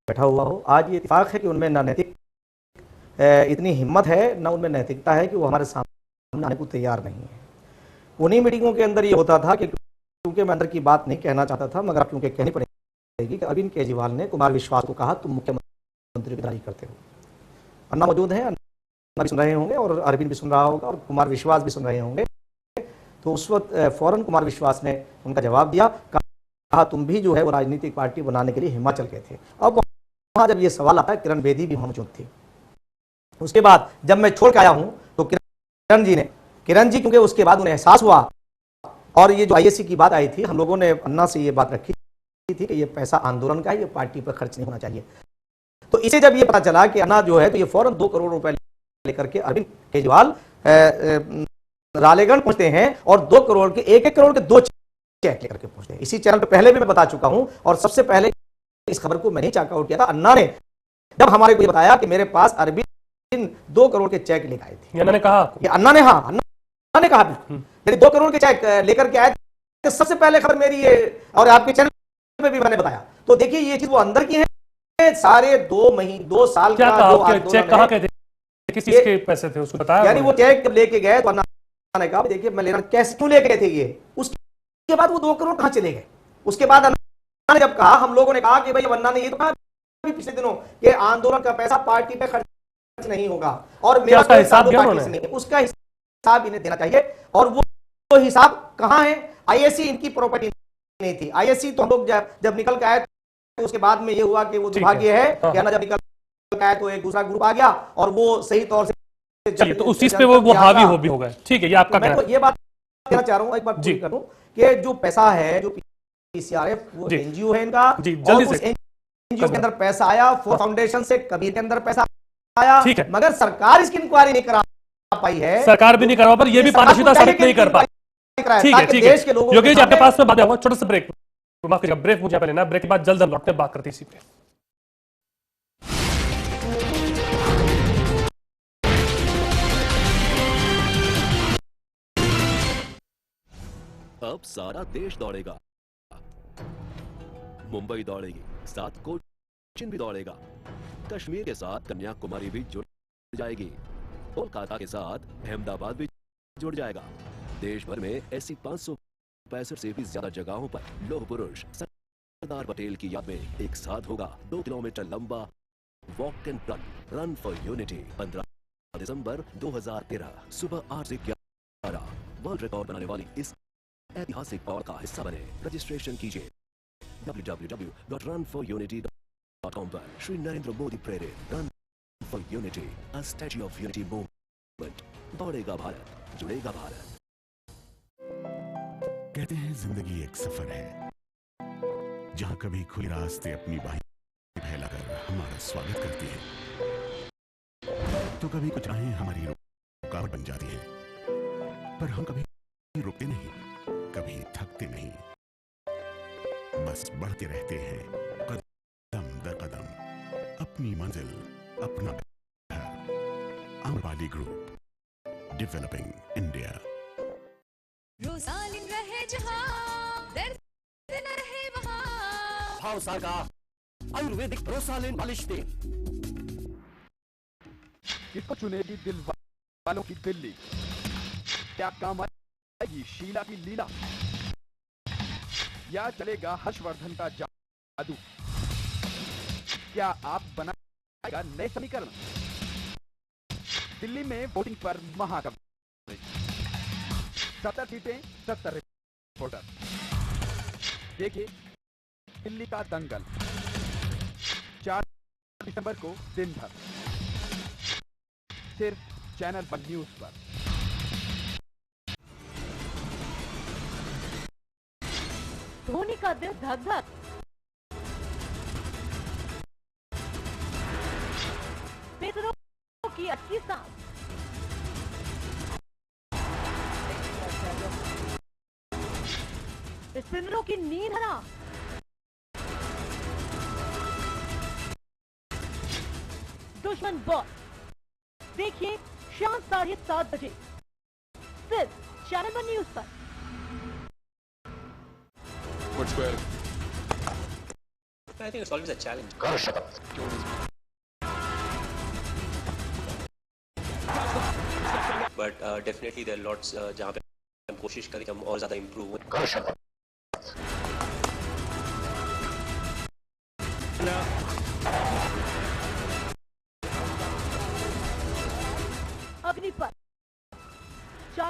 बैठा हुआ हो। आज ये इत्तेफाक है कि उनमें ना नैतिक इतनी हिम्मत है, ना उनमें नैतिकता है कि वो हमारे सामने आने को तैयार नहीं है। उन्हीं मीटिंगों के अंदर ये होता था कि क्योंकि मैं अंदर की बात नहीं कहना चाहता था, मगर क्योंकि कहनी पड़ेगी कि अरविंद केजरीवाल ने कुमार विश्वास को कहा तुम मुख्यमंत्री की तैयारी करते हो। अन्ना मौजूद है, भी सुन रहे होंगे और अरविंद भी सुन रहा होगा और कुमार विश्वास भी सुन रहे होंगे। तो उस वक्त फौरन कुमार विश्वास ने उनका जवाब दिया, कहा तुम भी जो है वो राजनीतिक पार्टी बनाने के लिए हिमाचल गए थे। अब वहां जब ये सवाल आता है, किरण बेदी भी मौजूद थी। उसके बाद जब मैं छोड़ के आया हूं तो किरण जी क्योंकि उसके बाद उन्हें एहसास हुआ, और ये जो आईएससी की बात आई थी, हम लोगों ने अन्ना से ये बात रखी थी कि ये पैसा आंदोलन का है, ये पार्टी पर खर्च नहीं होना चाहिए। तो इसे जब ये पता चला कि अन्ना जो है, तो ये फौरन 2 करोड़ रुपए लेकर के अरविंद केजरीवाल रालेगढ़ पहुंचते हैं और 2 करोड़ के 1-1 करोड़ के 2 चेक लेकर के पहुंचते हैं। इसी चैनल पर पहले भी मैं बता चुका हूं, और सबसे पहले इस खबर को मैंने चेकआउट किया था। अन्ना ने जब हमारे को ये बताया कि मेरे पास अरविंद 2 करोड़ के चेक लेकर आए थे, अन्ना ने कहा, ये अन्ना ने कहा मेरे 2 करोड़ के चेक लेकर के आए थे। सबसे पहले खबर मेरी है और आपके चैनल पे भी मैंने बताया। तो देखिए ये चीज वो अंदर की है। सारे 2 साल क्या का कहा, जो आपके चेक कहाँ के थे, किस चीज के पैसे थे, उसको बताया? यानी वो चेक जब लेके गए तो अन्ना ने कहा देखिए मैं लेना, कैसे क्यों लेके गए थे ये, उसके बाद वो 2 करोड़ कहां चले गए। उसके बाद अन्ना ने जब कहा, हम लोगों ने कहा कि भाई अन्ना ने ये तो कहा पिछले दिनों कि आंदोलन का पैसा पार्टी पे खर्च नहीं होगा और मेरा उसका हिसाब दिया उन्होंने? उसका हिसाब इन्हें देना चाहिए। और वो हिसाब कहां है? आईएससी इनकी प्रॉपर्टी नहीं थी। आईएससी तो हम लोग जब निकल के आए तो उसके बाद में ये हुआ कि वो दुर्भाग्य है कि अन्ना जब निकल के आए तो एक दूसरा ग्रुप आ गया और वो सही तौर से चलिए, तो उस चीज पे वो हावी हो गए। ठीक है, ये आपका मैं तो ये बात कहना चाह रहा हूं, एक बात पूरी करूं कि जो पैसा है, जो पीसीआरएफ वो एनजीओ है इनका, जल्दी से एनजीओ के अंदर पैसा आया, फाउंडेशन से कबीर के अंदर पैसा आया, ठीक है, मगर सरकार इसकी इंक्वायरी नहीं करा पाई है। सरकार भी नहीं करा पर ये भी पारदर्शिता साबित नहीं कर पाई। ठीक है, ठीक है योगेश जी, आपके पास में बात है, छोटा सा ब्रेक, माफ करिएगा, ब्रेक मुझे लेना, ब्रेक के बाद जल्द हम लौटते बात करते इसी पे। अब सारा देश दौड़ेगा, मुंबई दौड़ेगी, साथ कोचीन भी दौड़ेगा, कश्मीर के साथ कन्याकुमारी भी जुड़ जाएगी, कोलकाता के साथ अहमदाबाद भी जुड़ जाएगा। देश भर में ऐसी 565 से भी ज्यादा जगहों पर लौह पुरुष सरदार पटेल की याद में एक साथ होगा 2 किलोमीटर लंबा walk and run for unity. 15 दिसंबर 2013 सुबह 8 से 11 वर्ल्ड रिकॉर्ड बनाने वाली इस ऐतिहासिक दौड़ का हिस्सा बने। रजिस्ट्रेशन कीजिए www.runforunity.com पर। श्री नरेंद्र मोदी प्रेरित run for unity, a statue of unity movement. दौड़ेगा भारत, जुड़ेगा भारत। कहते हैं जिंदगी एक सफर है जहां कभी खुले रास्ते अपनी बाहें फैलाकर हमारा स्वागत करती है, तो कभी कुछ राहें हमारी रुकावट बन जाती है। पर हम कभी रुकते नहीं, कभी थकते नहीं, बस बढ़ते रहते हैं कदम दर कदम, अपनी मंजिल, अपना घर। Amrapali group, developing India. Rosalind रहे जहां, दर्द न रहे वहां। भावसार का आयुर्वेदिक रोजालिन मालिश तेल। किसको चुनेगी दिल वालों की दिल्ली? क्या काम आएगी शीला की लीला, या चलेगा हर्षवर्धन का जादू? क्या आप बनाएगा नए समीकरण? दिल्ली में वोटिंग पर महाकवरेज, 70 सीटें 70 रिपोर्टर। देखिए दिल्ली का दंगल 4 दिसंबर को दिन भर सिर्फ चैनल 1 न्यूज पर। धोनी का दिल धक धक, पितरों की अटकी सांस, स्पिनरों की नींद हराम, दुश्मन बॉस। देखिए शाम 7:30 बजे सिर्फ चैनल 1 न्यूज पर। What's well? I think it's always a challenge. Shut up. But definitely there are lots जहाँ पे हम कोशिश करें कि हम और ज़्यादा improve हों.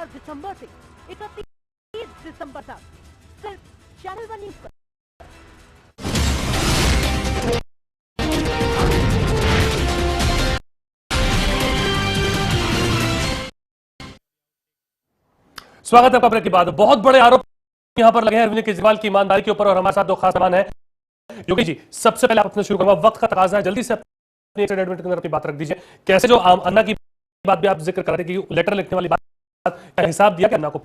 4 दिसंबर से 31 दिसंबर तक सिर्फ चैनल वन न्यूज पर। स्वागत है आपका ब्रेक के बाद। बहुत बड़े आरोप यहां पर लगे हैं अरविंद केजरीवाल की ईमानदारी के ऊपर और हमारे साथ दो खास मेहमान हैं। योगी जी, सबसे पहले आप अपने शुरू करूंगा, वक्त का तकाजा है, जल्दी से अपनी एक मिनट के अंदर अपनी बात रख दीजिए। कैसे जो अन्ना की बात भी आप जिक्र कर रहे थे कि लेटर लिखने वाली बात, क्या हिसाब दिया क्या अन्ना को?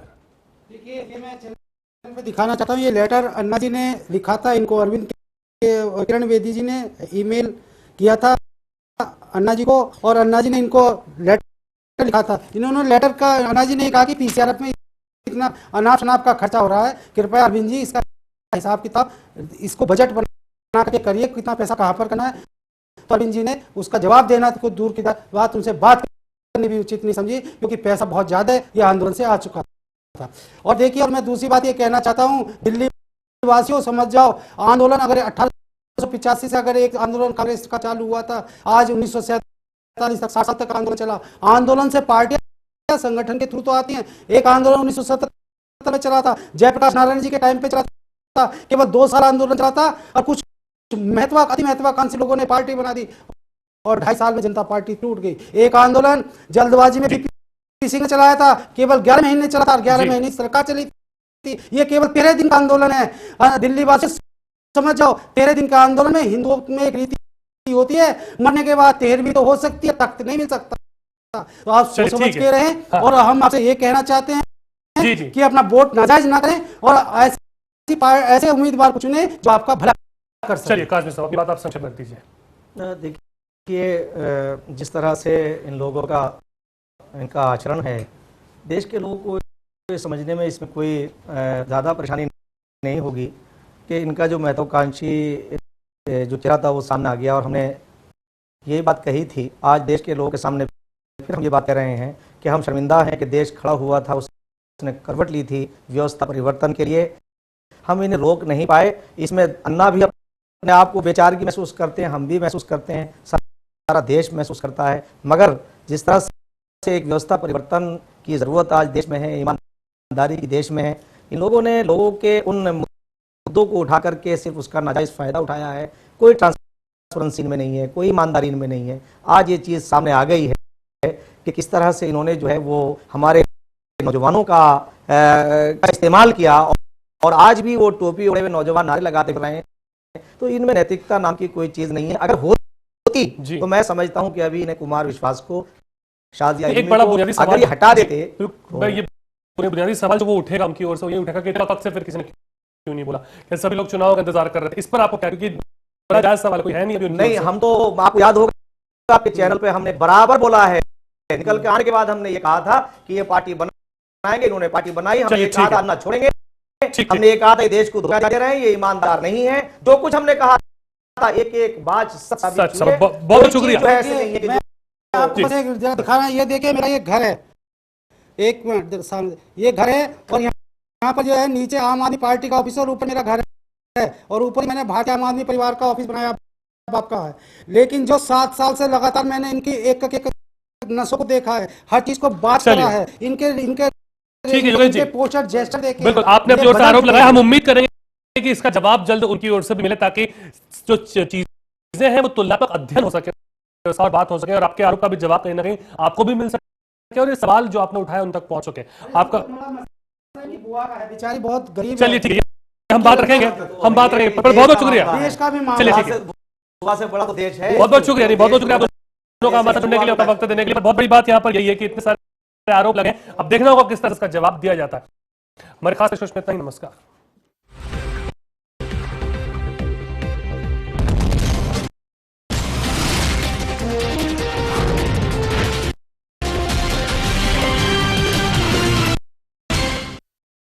देखिए, ये मैं चैनल पे दिखाना चाहता हूँ, ये लेटर अन्ना जी ने लिखा था इनको, अरविंद किरण बेदी जी ने ईमेल किया था अन्ना जी को और अन्ना जी ने इनको लेटर लिखा था। इन्होंने लेटर का अन्ना जी ने कहा कि पीसीआरएफ में इतना अनाप शनाप का खर्चा हो रहा है, कृपया अरविंद जी इसका हिसाब किताब, इसको बजट बना के करिए, कितना पैसा कहाँ पर करना है। तो अरविंद जी ने उसका जवाब देना तो दूर की बात, उनसे बात करनी भी उचित नहीं समझी, क्योंकि पैसा बहुत ज्यादा है, ये आंदोलन से आ चुका था। और देखिए, और मैं दूसरी बात ये कहना चाहता हूँ, दिल्ली वासियों समझ जाओ, आंदोलन अगर 1885 से अगर एक आंदोलन कांग्रेस का चालू हुआ था, आज 1947 तक 60 तक आंदोलन चला। आंदोलन से पार्टियां संगठन के थ्रू तो आती हैं। एक आंदोलन 1977 में चला था, जयप्रकाश नारायण जी के टाइम पे चला था, केवल 2 साल आंदोलन चला था और कुछ अति महत्वाकांक्षी लोगों ने पार्टी बना दी और 2.5 साल में जनता पार्टी टूट गई। एक आंदोलन जल्दबाजी में वीपी सिंह ने चलाया था, केवल 11 महीने चला था, 11 महीने सरकार चली थी। ये केवल 13 दिन का आंदोलन है। दिल्ली वासी समझ जाओ, 13 दिन का आंदोलन में हिंदुओं में एक रीति होती है, मरने के बाद 13वीं तो हो सकती है, तख्त नहीं मिल सकता। तो आप समझ के रहें। हाँ। और हम आपसे ये कहना चाहते हैं कि अपना वोट नाजायज ना करें और ऐसे उम्मीदवार को चुने जो आपका भला कर सके। चलिए काज़मी साहब, बात आप संक्षेप रख दीजिए। देखिए, जिस तरह से इन लोगों का इनका आचरण है, देश के लोगों को समझने में इसमें कोई ज़्यादा परेशानी नहीं होगी कि इनका जो महत्वाकांक्षी जो चेहरा था वो सामने आ गया। और हमने ये बात कही थी, आज देश के लोगों के सामने फिर हम ये बात कह रहे हैं कि हम शर्मिंदा हैं कि देश खड़ा हुआ था, उसने करवट ली थी व्यवस्था परिवर्तन के लिए, हम इन्हें रोक नहीं पाए। इसमें अन्ना भी अपने आप को बेचारगी महसूस करते हैं, हम भी महसूस करते हैं, सारा देश महसूस करता है। मगर जिस तरह से एक व्यवस्था परिवर्तन की ज़रूरत आज देश में है, ईमानदारी की देश में है, इन लोगों ने लोगों के उन मुद्दों को उठा करके सिर्फ उसका नाजायज़ फ़ायदा उठाया है। कोई ट्रांसपेरेंसी में नहीं है, कोई ईमानदारी में नहीं है। आज ये चीज़ सामने आ गई है कि किस तरह से इन्होंने जो है वो हमारे नौजवानों का इस्तेमाल किया और आज भी वो टोपी ओढ़े हुए नौजवान नारे लगाते रहे हैं। तो इनमें नैतिकता नाम की कोई चीज नहीं है। अगर होती तो मैं समझता हूं कि अभी इन्हें कुमार विश्वास को, शाजिया एक बड़ा बुनियादी सवाल अगर ये हटा देते, ये बुनियादी सवाल जो वो उठेगा उनकी ओर से, ये उठेगा कि इतना वक्त से फिर किसी ने क्यों नहीं बोला? क्या सभी लोग चुनाव का इंतजार कर रहे थे? इस पर आपको क्या, क्योंकि बड़ा जायज सवाल कोई है नहीं अभी। नहीं, हम तो, आपको याद होगा आपके चैनल पे हमने बराबर बोला है, निकल के आने के बाद हमने ये कहा था कि ये पार्टी बनाएंगे, इन्होंने पार्टी बनाई, हमने ये कहा था अन्ना छोड़ेंगे, हमने ये कहा था देश को धोखा दे रहे हैं, ये ईमानदार नहीं है। जो कुछ हमने कहा था एक बात सच। बहुत शुक्रिया। दिखाना, ये देखिए मेरा ये घर है, एक मिनट सामने ये घर है और यहाँ पर जो है नीचे आम आदमी पार्टी का ऑफिस और ऊपर मेरा घर है और ऊपर मैंने भारतीय आम आदमी परिवार का ऑफिस बनाया बाप का है। लेकिन जो 7 साल से लगातार मैंने इनकी एक नसों को देखा है, हर चीज को बात करा है, इनके पोस्टर जेस्टर देखे। बिल्कुल, आपने अपनी ओर से आरोप लगाया, हम उम्मीद करेंगे कि इसका जवाब जल्द उनकी ओर से भी मिले ताकि जो चीजें हैं वो तुलनात्मक अध्ययन हो सके और बात हो सके और आपके आरोप का भी जवाब कहीं ना कहीं आपको भी मिल सके और ये सवाल जो आपने उठाया उन तक पहुंच सके। आपका बेचारी बहुत गरीब। चलिए ठीक है, हम बात रखेंगे, हम बात रखेंगे। बहुत बहुत शुक्रिया। देश का भी चलिए ठीक है, से बड़ा तो देश है। बहुत बहुत शुक्रिया, बहुत बहुत शुक्रिया का हमारे सुनने के लिए, अपना वक्त देने के लिए। बहुत बड़ी बात यहाँ पर यही है कि इतने सारे आरोप लगे, अब देखना होगा किस तरह इसका जवाब दिया जाता है। हमारे खास में इतना ही, नमस्कार।